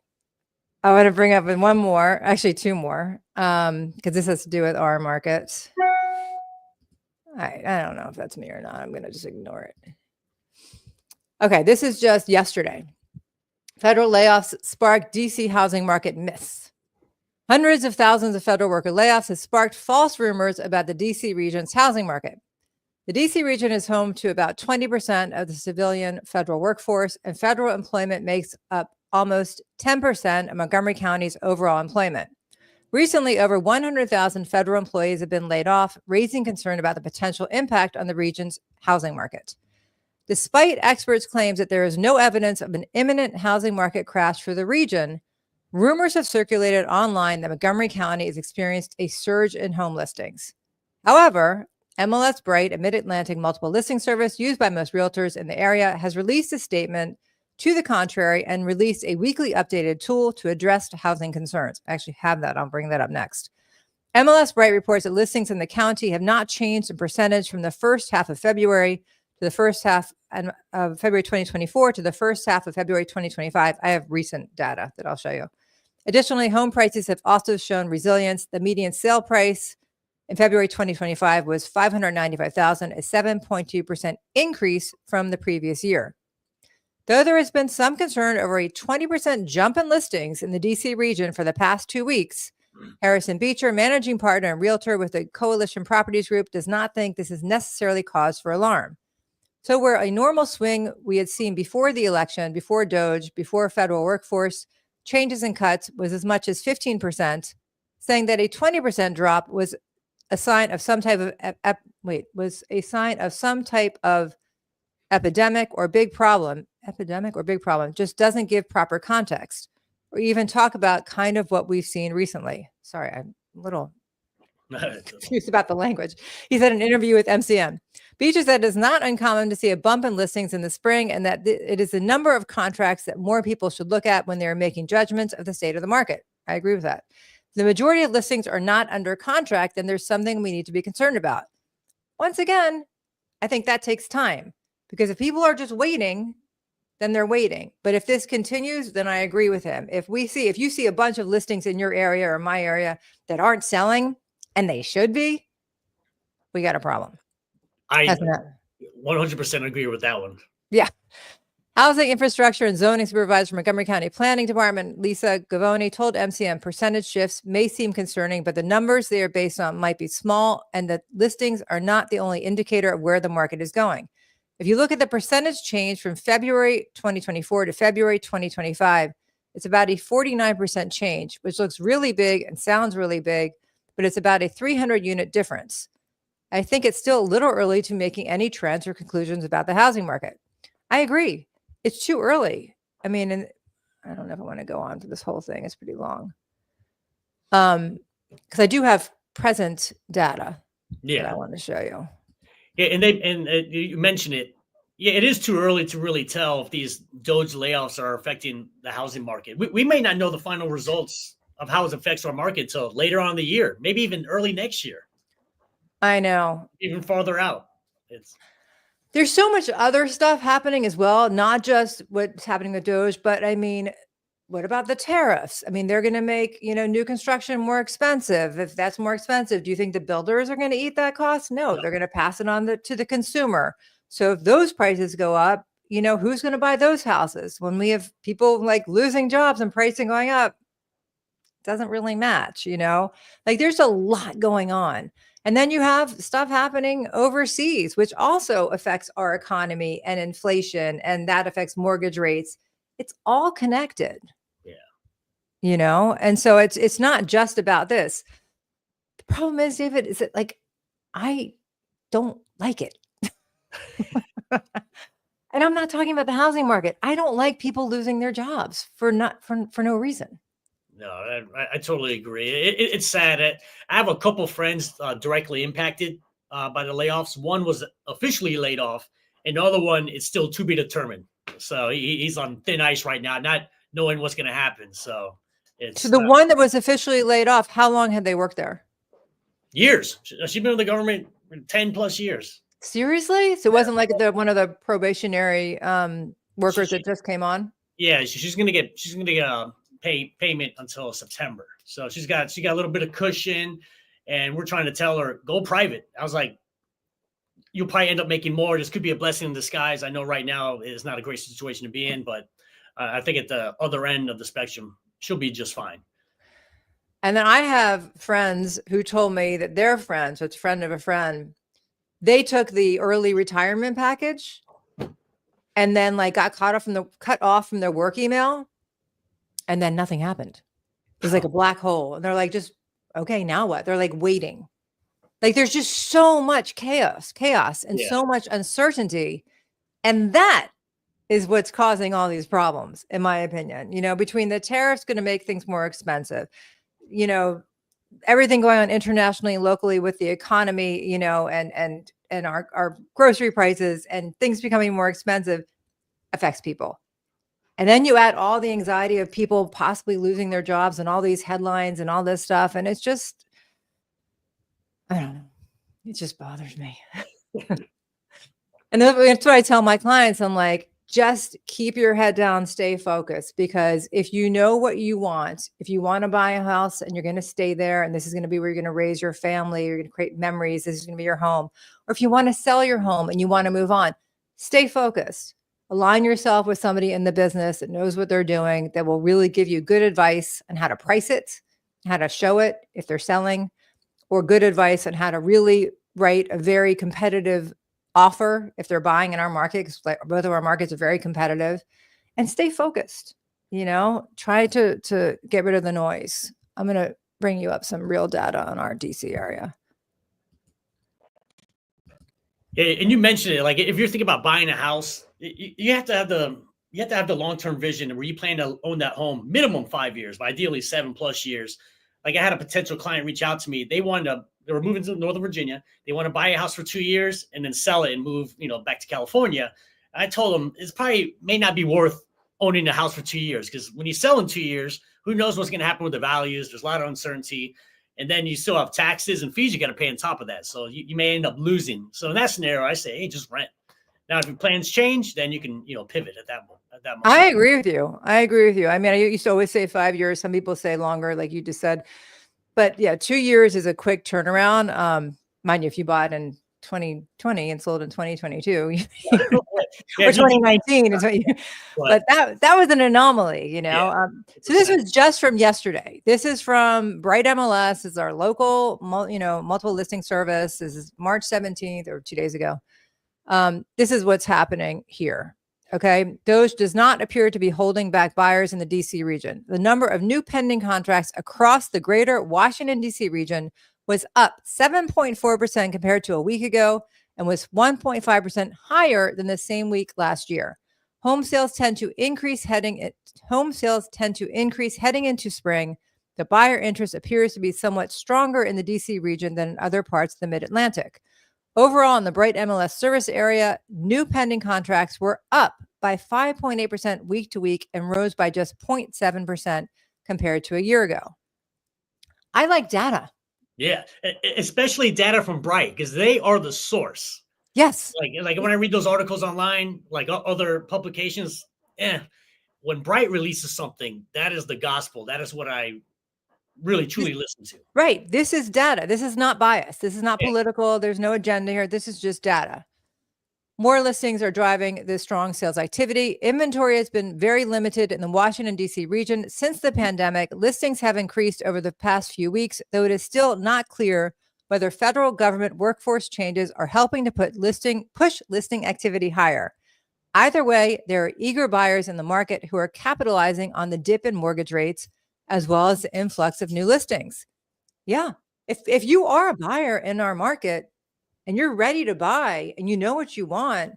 I want to bring up one more, actually 2 more, because this has to do with our markets. All right. I don't know if that's me or not. I'm going to just ignore it. Okay. This is just yesterday. Federal layoffs sparked DC housing market myths. Hundreds of thousands of federal worker layoffs have sparked false rumors about the DC region's housing market. The DC region is home to about 20% of the civilian federal workforce, and federal employment makes up almost 10% of Montgomery County's overall employment. Recently, over 100,000 federal employees have been laid off, raising concern about the potential impact on the region's housing market. Despite experts' claims that there is no evidence of an imminent housing market crash for the region, rumors have circulated online that Montgomery County has experienced a surge in home listings. However, MLS Bright, a Mid-Atlantic multiple listing service used by most realtors in the area, has released a statement to the contrary and released a weekly updated tool to address housing concerns. I actually have that. I'll bring that up next. MLS Bright reports that listings in the county have not changed in percentage from the first half of February to the first half of February 2024 to the first half of February 2025. I have recent data that I'll show you. Additionally, home prices have also shown resilience. The median sale price in February 2025 was $595,000, a 7.2% increase from the previous year. Though there has been some concern over a 20% jump in listings in the DC region for the past 2 weeks, Harrison Beecher, managing partner and realtor with the Coalition Properties Group, does not think this is necessarily cause for alarm. So where a normal swing we had seen before the election, before DOGE, before federal workforce changes and cuts was as much as 15%, saying that a 20% drop was a sign of some type of epidemic or big problem, just doesn't give proper context or even talk about kind of what we've seen recently. Sorry, I'm a little confused about the language. He said in an interview with MCM. Beecher said it is not uncommon to see a bump in listings in the spring and that it is the number of contracts that more people should look at when they're making judgments of the state of the market. I agree with that. The majority of listings are not under contract, and there's something we need to be concerned about. Once again, I think that takes time because if people are just waiting, then they're waiting. But if this continues, then I agree with him. If you see a bunch of listings in your area or my area that aren't selling, and they should be, we got a problem. I 100% agree with that one. Yeah. Housing Infrastructure and Zoning Supervisor for Montgomery County Planning Department, Lisa Gavoni, told MCM percentage shifts may seem concerning, but the numbers they are based on might be small, and the listings are not the only indicator of where the market is going. If you look at the percentage change from February 2024 to February 2025, it's about a 49% change, which looks really big and sounds really big, but it's about a 300 unit difference. I think it's still a little early to making any trends or conclusions about the housing market. I agree. It's too early. I mean, and I don't know if I want to go on for this whole thing. It's pretty long. Because I do have present data that I want to show you. Yeah, and you mentioned it. Yeah, it is too early to really tell if these DOGE layoffs are affecting the housing market. We may not know the final results of how it affects our market until later on in the year, maybe even early next year. I know. Even farther out. There's so much other stuff happening as well, not just what's happening with DOGE, but I mean, what about the tariffs? I mean, they're going to make, new construction more expensive. If that's more expensive, do you think the builders are going to eat that cost? No, they're going to pass it on to the consumer. So if those prices go up, who's going to buy those houses? When we have people like losing jobs and pricing going up, it doesn't really match, like there's a lot going on. And then you have stuff happening overseas, which also affects our economy and inflation, and that affects mortgage rates. It's all connected. Yeah. And so it's not just about this. The problem is, David, is that I don't like it. And I'm not talking about the housing market. I don't like people losing their jobs for no reason. No, I totally agree. It's sad. I have a couple friends directly impacted by the layoffs. One was officially laid off, and the other one is still to be determined. So he's on thin ice right now, not knowing what's going to happen. So the one that was officially laid off, how long had they worked there? Years. She's been with the government for 10 plus years. Seriously? So it wasn't like one of the probationary workers that just came on? Yeah, she's going to get payment until September. So she got a little bit of cushion, and we're trying to tell her, go private. I was like, you'll probably end up making more. This could be a blessing in disguise. I know right now it's not a great situation to be in, but I think at the other end of the spectrum, she'll be just fine. And then I have friends who told me that their friends, so it's a friend of a friend, they took the early retirement package and then got cut off from their work email. And then nothing happened. It was like a black hole. And they're like, just, okay, now what? They're waiting. There's just so much chaos and so much uncertainty And that is what's causing all these problems, in my opinion. Between the tariffs going to make things more expensive, everything going on internationally and locally with the economy, and our grocery prices and things becoming more expensive affects people. And then you add all the anxiety of people possibly losing their jobs and all these headlines and all this stuff. And it's just, I don't know. It just bothers me. And that's what I tell my clients. I'm like, just keep your head down, stay focused, because if you know what you want, if you want to buy a house and you're going to stay there and this is going to be where you're going to raise your family, you're going to create memories, this is going to be your home, or if you want to sell your home and you want to move on, stay focused. Align yourself with somebody in the business that knows what they're doing, that will really give you good advice on how to price it, how to show it if they're selling, or good advice on how to really write a very competitive offer if they're buying in our market, because both of our markets are very competitive. And stay focused. Try to get rid of the noise. I'm going to bring you up some real data on our DC area. And you mentioned it, like if you're thinking about buying a house, you have to have the long-term vision where you plan to own that home minimum 5 years, but ideally 7+ years. Like I had a potential client reach out to me. They were moving to Northern Virginia. They want to buy a house for 2 years and then sell it and move, back to California. I told them it's probably may not be worth owning a house for 2 years, because when you sell in 2 years, who knows what's going to happen with the values? There's a lot of uncertainty. And then you still have taxes and fees you got to pay on top of that. So you may end up losing. So in that scenario, I say, hey, just rent. Now, if your plans change, then you can, pivot at that moment. I agree with you. I mean, I used to always say 5 years. Some people say longer, like you just said. But yeah, 2 years is a quick turnaround. Mind you, if you bought in 2020 and sold in 2022, Yeah, or 2019, but that was an anomaly, So this was just from yesterday. This is from Bright MLS. This is our local, multiple listing service. This is March 17th, or 2 days ago. This is what's happening here. Okay. Doge does not appear to be holding back buyers in the DC region. The number of new pending contracts across the greater Washington, DC region was up 7.4% compared to a week ago and was 1.5% higher than the same week last year. Home sales tend to increase heading into spring. The buyer interest appears to be somewhat stronger in the DC region than in other parts of the Mid-Atlantic. Overall, in the Bright MLS service area, new pending contracts were up by 5.8% week to week and rose by just 0.7% compared to a year ago. I like data. Yeah, especially data from Bright, because they are the source. Yes. Like when I read those articles online, like other publications, when Bright releases something, that is the gospel. That is what I really truly listen to. Right. This is data. This is not bias. This is not political. There's no agenda here. This is just data. More listings are driving the strong sales activity. Inventory has been very limited in the Washington, D.C. region since the pandemic. Listings have increased over the past few weeks, though it is still not clear whether federal government workforce changes are helping to push listing activity higher. Either way, there are eager buyers in the market who are capitalizing on the dip in mortgage rates, as well as the influx of new listings. Yeah. If you are a buyer in our market and you're ready to buy and you know what you want,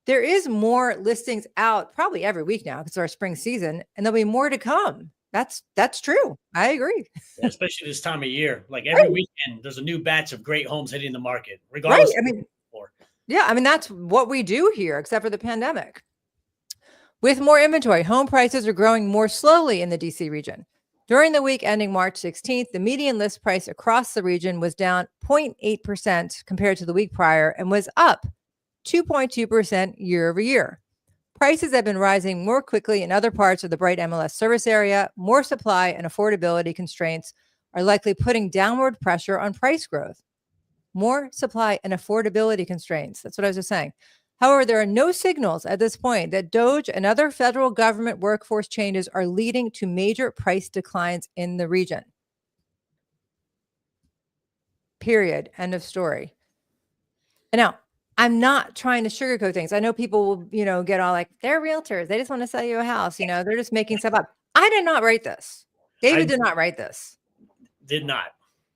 there is more listings out probably every week now because it's our spring season, and there'll be more to come. That's true. I agree. Yeah, especially this time of year. Like every weekend, there's a new batch of great homes hitting the market, regardless. Right. That's what we do here, except for the pandemic. With more inventory, home prices are growing more slowly in the DC region. During the week ending March 16th, the median list price across the region was down 0.8% compared to the week prior and was up 2.2% year over year. Prices have been rising more quickly in other parts of the Bright MLS service area. More supply and affordability constraints are likely putting downward pressure on price growth. More supply and affordability constraints. That's what I was just saying. However, there are no signals at this point that Doge and other federal government workforce changes are leading to major price declines in the region. Period. End of story. And now, I'm not trying to sugarcoat things. I know people will, get all like, they're realtors. They just want to sell you a house. They're just making stuff up. I did not write this. David did not write this. Did not.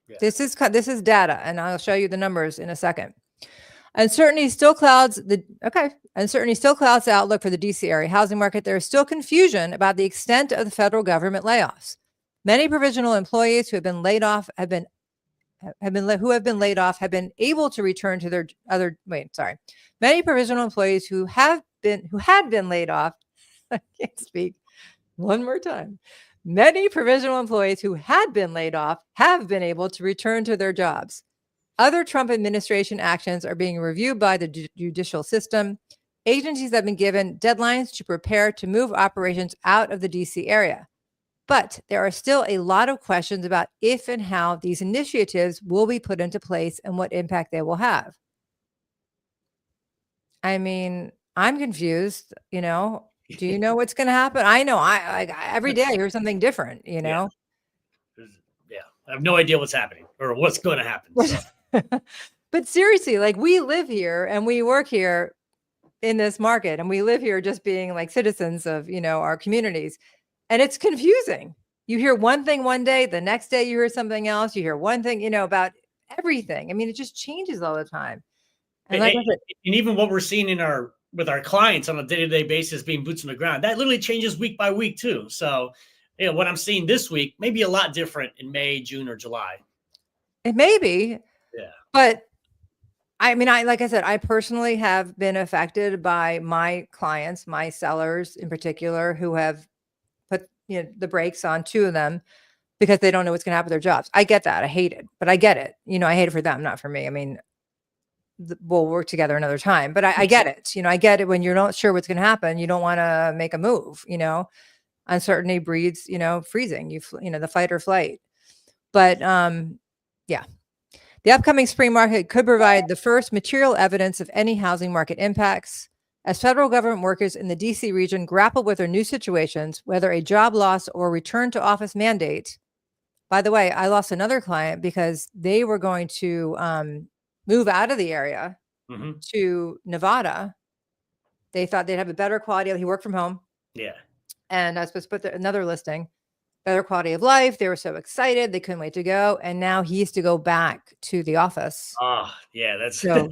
Yeah. This is data, and I'll show you the numbers in a second. Uncertainty still clouds the outlook for the DC area housing market. There is still confusion about the extent of the federal government layoffs. Many provisional employees who have been laid off have been able to return to their Many provisional employees who had been laid off. I can't speak. One more time. Many provisional employees who had been laid off have been able to return to their jobs. Other Trump administration actions are being reviewed by the judicial system. Agencies have been given deadlines to prepare to move operations out of the DC area. But there are still a lot of questions about if and how these initiatives will be put into place and what impact they will have. I mean, I'm confused, Do you know what's going to happen? I know every day I hear something different, Yeah. I have no idea what's happening or what's going to happen. So. But seriously, like we live here and we work here in this market and we live here just being like citizens of, our communities. And it's confusing. You hear one thing one day, the next day you hear something else. You hear one thing, about everything. I mean, it just changes all the time. And, and even what we're seeing with our clients on a day-to-day basis being boots on the ground, that literally changes week by week too. So, what I'm seeing this week may be a lot different in May, June, or July. It may be. Yeah. But I mean, like I said, I personally have been affected by my clients, my sellers in particular, who have put the brakes on two of them because they don't know what's going to happen with their jobs. I get that. I hate it, but I get it. I hate it for them, not for me. I mean, we'll work together another time, but I get it. I get it when you're not sure what's going to happen. You don't want to make a move, uncertainty breeds, freezing, the fight or flight. But yeah. The upcoming spring market could provide the first material evidence of any housing market impacts as federal government workers in the DC region grapple with their new situations, whether a job loss or return to office mandate. By the way, I lost another client because they were going to move out of the area to Nevada. They thought they'd have a better quality. He worked from home. Yeah. And I was supposed to put another listing. Better quality of life. They were so excited. They couldn't wait to go. And now he has to go back to the office. Oh, yeah. That's so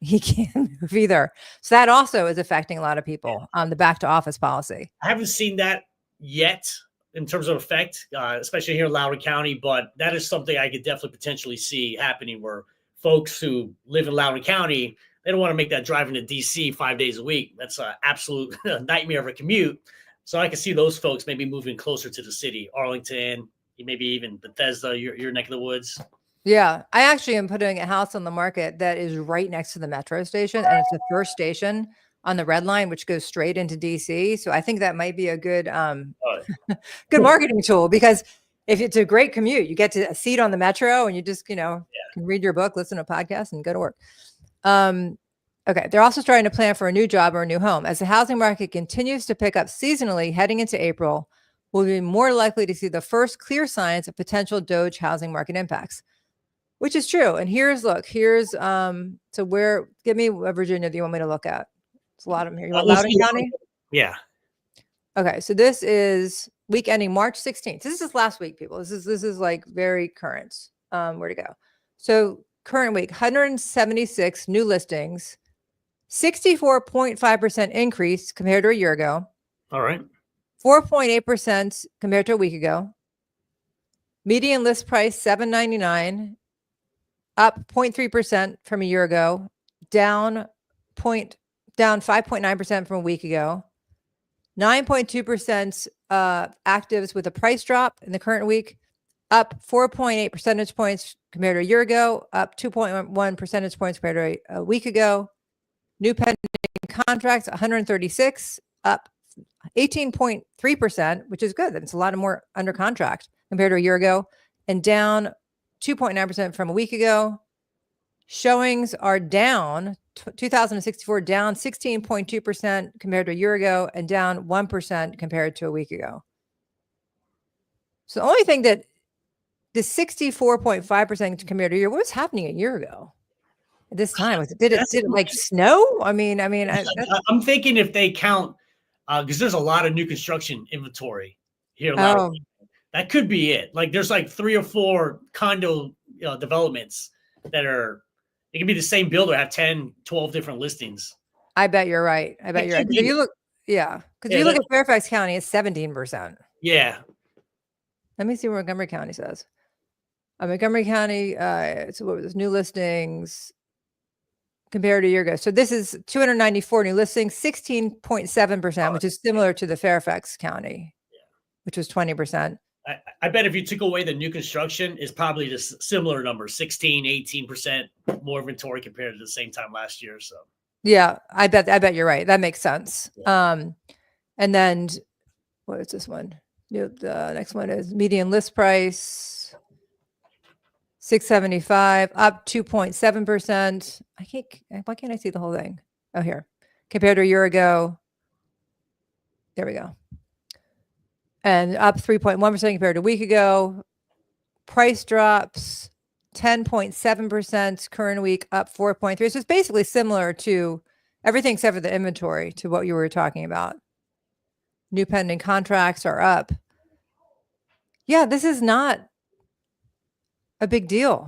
he can't move either. So that also is affecting a lot of people on the back to office policy. I haven't seen that yet in terms of effect, especially here in Loudoun County, but that is something I could definitely potentially see happening where folks who live in Loudoun County, they don't want to make that drive into DC 5 days a week. That's an absolute nightmare of a commute. So I can see those folks maybe moving closer to the city, Arlington, maybe even Bethesda, your neck of the woods. Yeah, I actually am putting a house on the market that is right next to the metro station, and it's the first station on the red line, which goes straight into DC. So I think that might be a good, good marketing tool because if it's a great commute, you get to a seat on the metro and you just, can read your book, listen to a podcast, and go to work. Okay, they're also starting to plan for a new job or a new home. As the housing market continues to pick up seasonally heading into April, we'll be more likely to see the first clear signs of potential Doge housing market impacts, which is true. And here's so where, give me what Virginia do you want me to look at? It's a lot of them here. You want Loudoun County? Yeah. Okay, so this is week ending March 16th. This is last week, people. This is like very current. Where to go? So current week, 176 new listings. 64.5% increase compared to a year ago. All right. 4.8% compared to a week ago. Median list price $799, up 0.3% from a year ago, down 5.9% from a week ago. 9.2% actives with a price drop in the current week, up 4.8 percentage points compared to a year ago, up 2.1 percentage points compared to a week ago. New pending contracts, 136, up 18.3%, which is good. That's a lot more under contract compared to a year ago, and down 2.9% from a week ago. Showings are down, 2,064 down 16.2% compared to a year ago, and down 1% compared to a week ago. So the only thing that the 64.5% compared to a year, what was happening a year ago? This time did it like snow? I'm thinking if they count because there's a lot of new construction inventory here. That could be it. Like there's like 3 or 4 condo developments that are It can be the same builder have 10, 12 different listings. I bet you're right. I bet It you're right. could 'Cause if be. you look, yeah, because if Yeah, you look at Fairfax County, it's 17%. yeah. Let me see what Montgomery County says. Montgomery County, so what was this? New listings compared to a year ago. So this is 294 new listings, 16.7%, which is similar to the Fairfax County, which was 20%. I bet if you took away the new construction, it's probably just similar numbers, 16, 18% more inventory compared to the same time last year. So yeah, I bet you're right. That makes sense. Yeah. And then what is this one? The next one is median list price, 675, up 2.7%. Why can't I see the whole thing? Oh, here. Compared to a year ago. There we go. And up 3.1% compared to a week ago. Price drops 10.7%, current week up 4.3%. So it's basically similar to everything except for the inventory, to what you were talking about. New pending contracts are up. Yeah, this is not a big dew.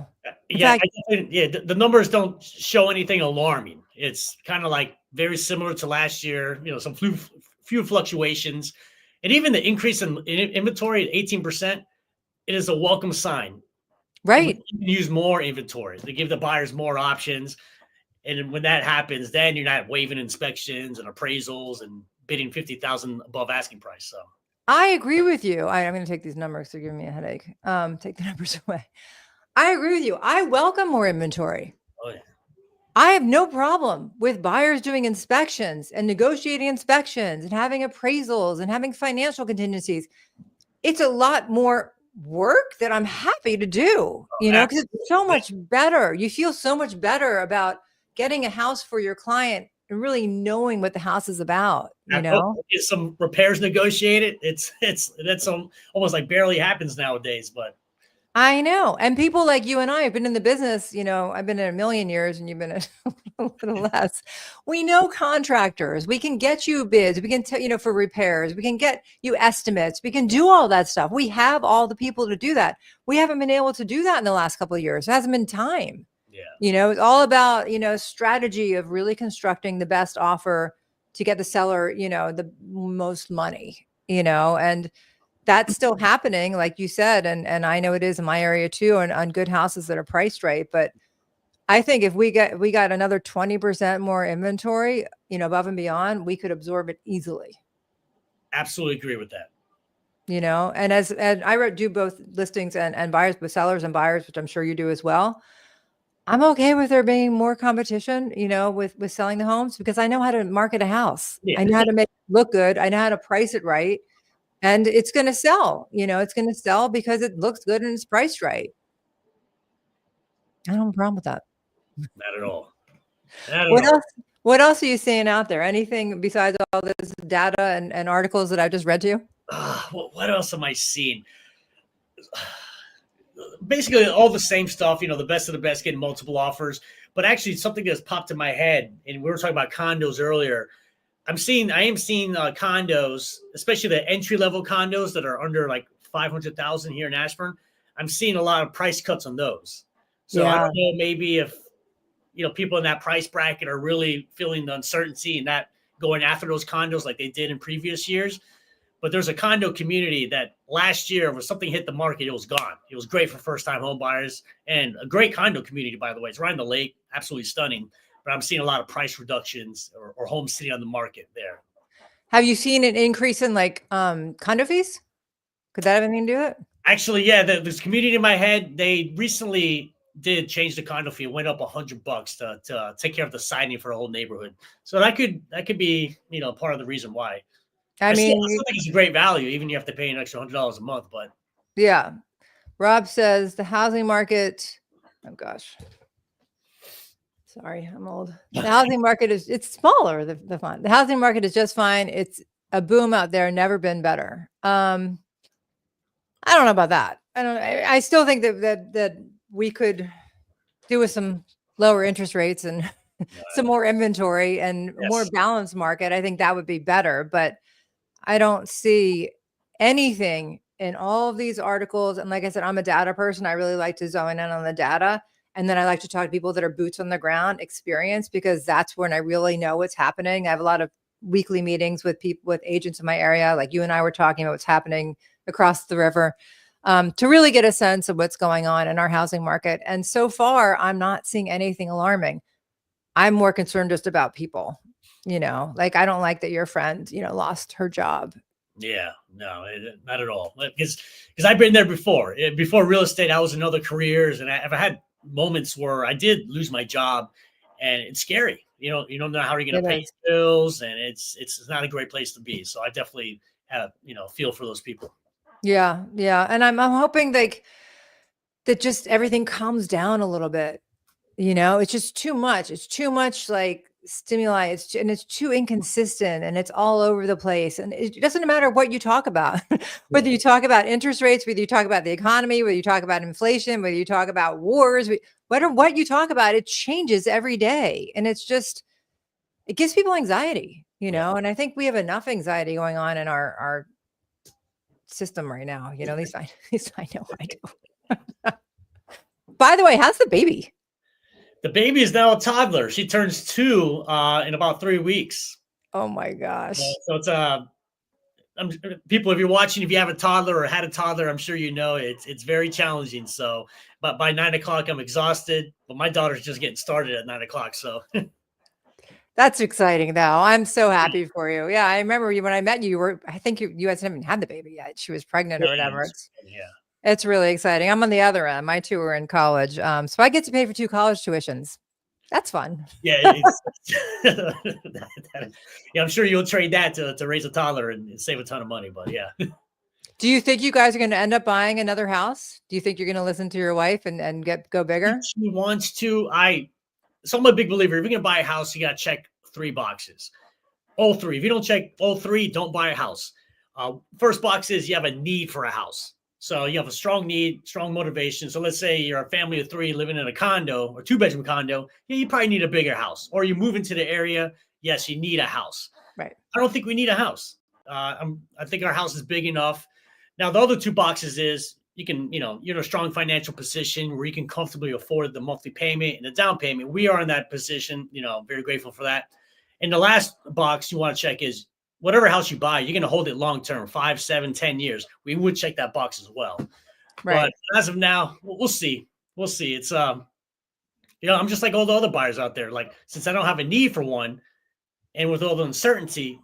In yeah, fact, the numbers don't show anything alarming. It's kind of like very similar to last year. Some few fluctuations, and even the increase in inventory at 18%. It is a welcome sign. right. You can use more inventory to give the buyers more options. And when that happens, then you're not waiving inspections and appraisals and bidding $50,000 above asking price. So I agree with you. I'm going to take these numbers. They're giving me a headache. Take the numbers away. I agree with you. I welcome more inventory. oh, yeah. I have no problem with buyers doing inspections and negotiating inspections and having appraisals and having financial contingencies. It's a lot more work that I'm happy to do, because it's so much better. You feel so much better about getting a house for your client and really knowing what the house is about, Get some repairs negotiated. That's almost like barely happens nowadays, but I know. And people like you and I have been in the business, I've been in a million years and you've been a little less. We know contractors. We can get you bids. We can, for repairs. We can get you estimates. We can do all that stuff. We have all the people to do that. We haven't been able to do that in the last couple of years. It hasn't been time. Yeah. It's all about, strategy of really constructing the best offer to get the seller, the most money, and that's still happening, like you said, and I know it is in my area too, and on good houses that are priced right. But I think if we got another 20% more inventory, above and beyond, we could absorb it easily. Absolutely agree with that. And and I do both listings and buyers, but sellers and buyers, which I'm sure you do as well. I'm okay with there being more competition, with selling the homes, because I know how to market a house. Yeah. I know how to make it look good. I know how to price it right. And it's going to sell, it's going to sell because it looks good and it's priced right. I don't have a problem with that. Not at all. Not at all. What else are you seeing out there? Anything besides all this data and articles that I just read to you? What else am I seeing? Basically all the same stuff, the best of the best getting multiple offers. But actually something that's popped in my head, and we were talking about condos earlier. I am seeing condos, especially the entry-level condos that are under like 500,000 here in Ashburn. I'm seeing a lot of price cuts on those. So I don't know, maybe if, people in that price bracket are really feeling the uncertainty and not going after those condos like they did in previous years. But there's a condo community that last year, when something hit the market, it was gone. It was great for first-time home buyers, and a great condo community, by the way. It's right on the lake, absolutely stunning. But I'm seeing a lot of price reductions or homes sitting on the market there. Have you seen an increase in condo fees? Could that have anything to do with it? Actually, yeah, this community in my head, they recently did change the condo fee. It went up $100 to take care of the siding for the whole neighborhood. So that could be, part of the reason why. I still think it's a great value, even you have to pay an extra $100 a month. But yeah, Rob says the housing market. Oh gosh, sorry, I'm old. The housing market it's smaller. The font. The housing market is just fine. It's a boom out there. Never been better. I don't know about that. I still think that we could do with some lower interest rates and some more inventory and more balanced market. I think that would be better. But I don't see anything in all of these articles. And like I said, I'm a data person. I really like to zone in on the data. And then I like to talk to people that are boots on the ground experience, because that's when I really know what's happening. I have a lot of weekly meetings with people, with agents in my area, like you and I were talking about what's happening across the river, to really get a sense of what's going on in our housing market. And so far, I'm not seeing anything alarming. I'm more concerned just about people, like I don't like that your friend, lost her job. Yeah, no, not at all. Because I've been there before. Before real estate, I was in other careers, and I've had moments where I did lose my job, and it's scary. You don't know how you're going It to pay is. bills, and it's not a great place to be. So I definitely have feel for those people. Yeah. Yeah. And I'm hoping like that just everything calms down a little bit. It's just too much. It's too much like stimuli. And it's too inconsistent, and it's all over the place. And it doesn't matter what you talk about, whether you talk about interest rates, whether you talk about the economy, whether you talk about inflation, whether you talk about wars, whatever what you talk about, it changes every day. And it gives people anxiety, Yeah. and I think we have enough anxiety going on in our system right now. At least at least I know I do. By the way, how's the baby? The baby is now a toddler. She turns 2 in about 3 weeks. Oh my gosh. So it's people, if you're watching, if you have a toddler or had a toddler, I'm sure it's very challenging. So, but by 9 o'clock, I'm exhausted. But my daughter's just getting started at 9 o'clock. So, That's exciting though. I'm so happy for you. Yeah, I remember when I met you, I think you guys haven't had the baby yet. She was pregnant or whatever. yeah. It's really exciting. I'm on the other end. My two are in college. So I get to pay for 2 college tuitions. That's fun. Yeah, yeah, I'm sure you'll trade that to raise a toddler and save a ton of money. But yeah. Do you think you guys are going to end up buying another house? Do you think you're going to listen to your wife and go bigger? She wants to. So I'm a big believer. If you're going to buy a house, you got to check 3 boxes. All 3. If you don't check all 3, don't buy a house. First box is you have a need for a house. So you have a strong need, strong motivation. So let's say you're a family of 3 living in a condo or 2-bedroom condo. Yeah, you probably need a bigger house. Or you move into the area. Yes, you need a house. Right. I don't think we need a house. I think our house is big enough. Now, the other 2 boxes is you can, you're in a strong financial position where you can comfortably afford the monthly payment and the down payment. We are in that position, very grateful for that. And the last box you want to check is whatever house you buy, you're going to hold it long term, 5, 7, 10 years. We would check that box as well. Right. But as of now, we'll see. We'll see. It's I'm just like all the other buyers out there. Like, since I don't have a need for one, and with all the uncertainty,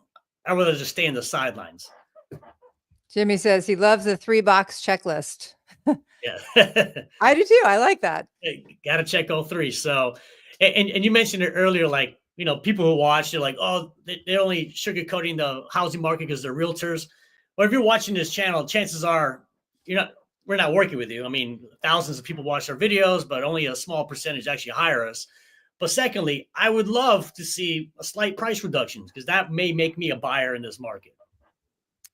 I'd rather just stay in the sidelines. Jimmy says he loves the 3-box checklist. Yeah. I do too. I like that. Got to check all 3. So, and you mentioned it earlier, like, people who watch, they're like, oh, they're only sugarcoating the housing market because they're realtors. But if you're watching this channel, chances are we're not working with you. I mean, thousands of people watch our videos, but only a small percentage actually hire us. But secondly, I would love to see a slight price reduction, because that may make me a buyer in this market.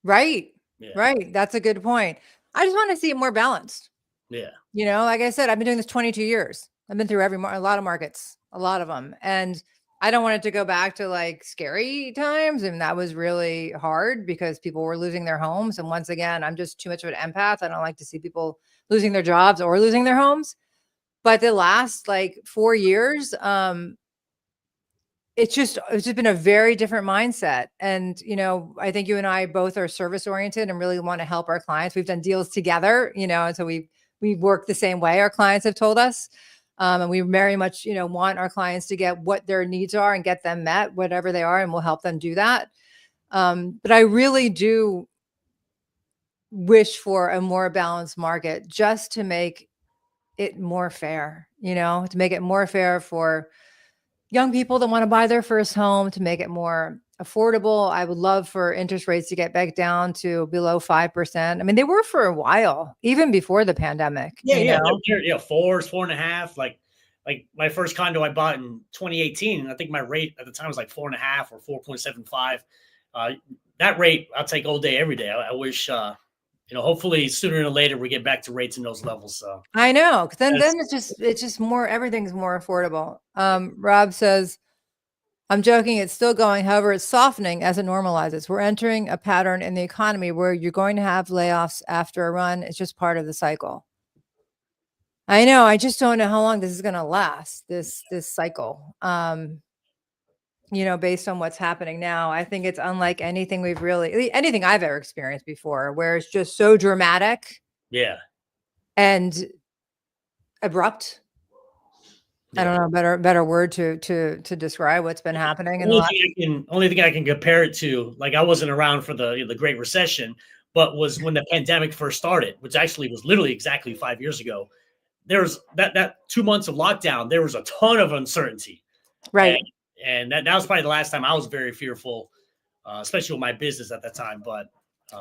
Right. Yeah. Right. That's a good point. I just want to see it more balanced. Yeah. Like I said, I've been doing this 22 years. I've been through a lot of markets, a lot of them. And I don't want it to go back to like scary times. And that was really hard because people were losing their homes. And once again, I'm just too much of an empath. I don't like to see people losing their jobs or losing their homes. But the last like 4 years, it's just been a very different mindset. And, I think you and I both are service oriented and really want to help our clients. We've done deals together, and so we work the same way, our clients have told us. And we very much, want our clients to get what their needs are and get them met, whatever they are, and we'll help them do that. But I really do wish for a more balanced market, just to make it more fair, to make it more fair for young people that want to buy their first home, to make it more affordable. I would love for interest rates to get back down to below 5%. I mean, they were for a while, even before the pandemic. Yeah. 4s, 4.5. Like my first condo I bought in 2018, I think my rate at the time was like 4.5 or 4.75. That rate I'll take all day, every day. I wish, hopefully sooner than later we get back to rates in those levels. So I know, because then it's just more, everything's more affordable. Rob says, I'm joking, it's still going. However, it's softening as it normalizes. We're entering a pattern in the economy where you're going to have layoffs after a run. It's just part of the cycle. I know. I just don't know how long this is going to last, this cycle. Based on what's happening now, I think it's unlike anything anything I've ever experienced before, where it's just so dramatic. Yeah. And abrupt. I don't know better word to describe what's been happening. Only thing I can compare it to, like I wasn't around for the Great Recession, but was when the pandemic first started, which actually was literally exactly 5 years ago. There's that 2 months of lockdown. There was a ton of uncertainty, right? And that was probably the last time I was very fearful, especially with my business at that time. But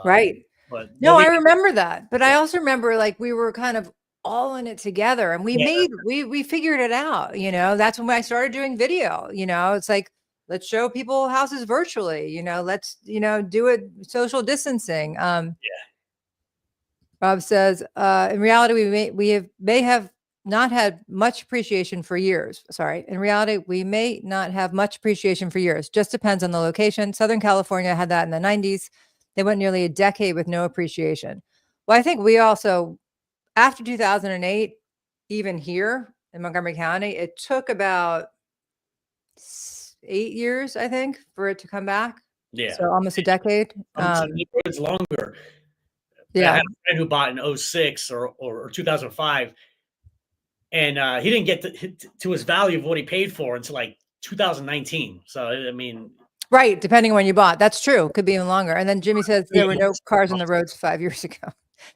right. But no, I remember that. But I also remember like we were kind of all in it together, and we figured it out. That's when I started doing video. It's like, let's show people houses virtually. Let's do it social distancing. Rob says, in reality, we may have not had much appreciation for years. Sorry. In reality, we may not have much appreciation for years. Just depends on the location. Southern California had that in the 90s. They went nearly a decade with no appreciation. Well, I think we also, after 2008, even here in Montgomery County, it took about 8 years, I think, for it to come back. Yeah. So almost a decade. It's longer. Yeah. I had a friend who bought in 06 or 2005, and he didn't get to his value of what he paid for until like 2019. So, I mean, right. Depending on when you bought. That's true. Could be even longer. And then Jimmy says there were no cars on the roads 5 years ago.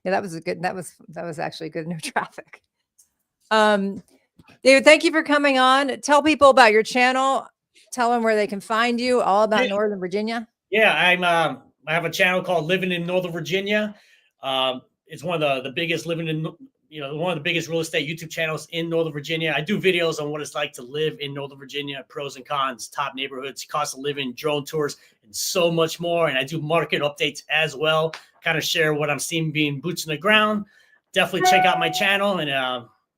Yeah, that was actually good. No traffic. David, thank you for coming on. Tell people about your channel. Tell them where they can find you, all about Northern Virginia. Yeah, I have a channel called Living in Northern Virginia. It's one of the biggest one of the biggest real estate YouTube channels in Northern Virginia. I do videos on what it's like to live in Northern Virginia, pros and cons, top neighborhoods, cost of living, drone tours, and so much more. And I do market updates as well, kind of share what I'm seeing being boots on the ground. Definitely check out my channel. And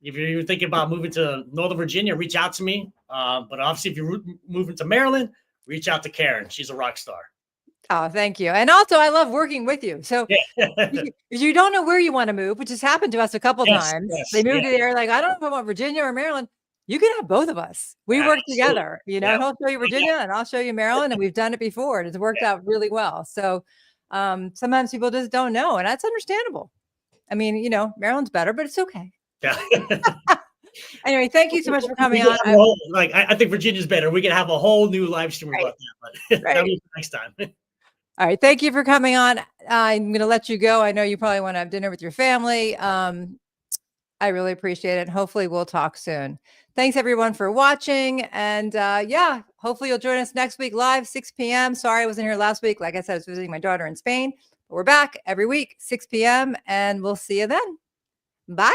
if you're thinking about moving to Northern Virginia, reach out to me. But obviously, if you're moving to Maryland, reach out to Caryn. She's a rock star. Oh, thank you. And also, I love working with you. So if you don't know where you want to move, which has happened to us a couple times, they moved to the area like, I don't know if I want Virginia or Maryland. You can have both of us. We work together. He'll show you Virginia and I'll show you Maryland. And we've done it before. And it's worked out really well. So sometimes people just don't know. And that's understandable. I mean, Maryland's better, but it's okay. Yeah. Anyway, thank you so much for coming on. I think Virginia's better. We can have a whole new live stream about that, but that'll be next time. All right. Thank you for coming on. I'm going to let you go. I know you probably want to have dinner with your family. I really appreciate it. Hopefully we'll talk soon. Thanks everyone for watching. And hopefully you'll join us next week live, 6 p.m. Sorry I wasn't here last week. Like I said, I was visiting my daughter in Spain. But we're back every week, 6 p.m. and we'll see you then. Bye.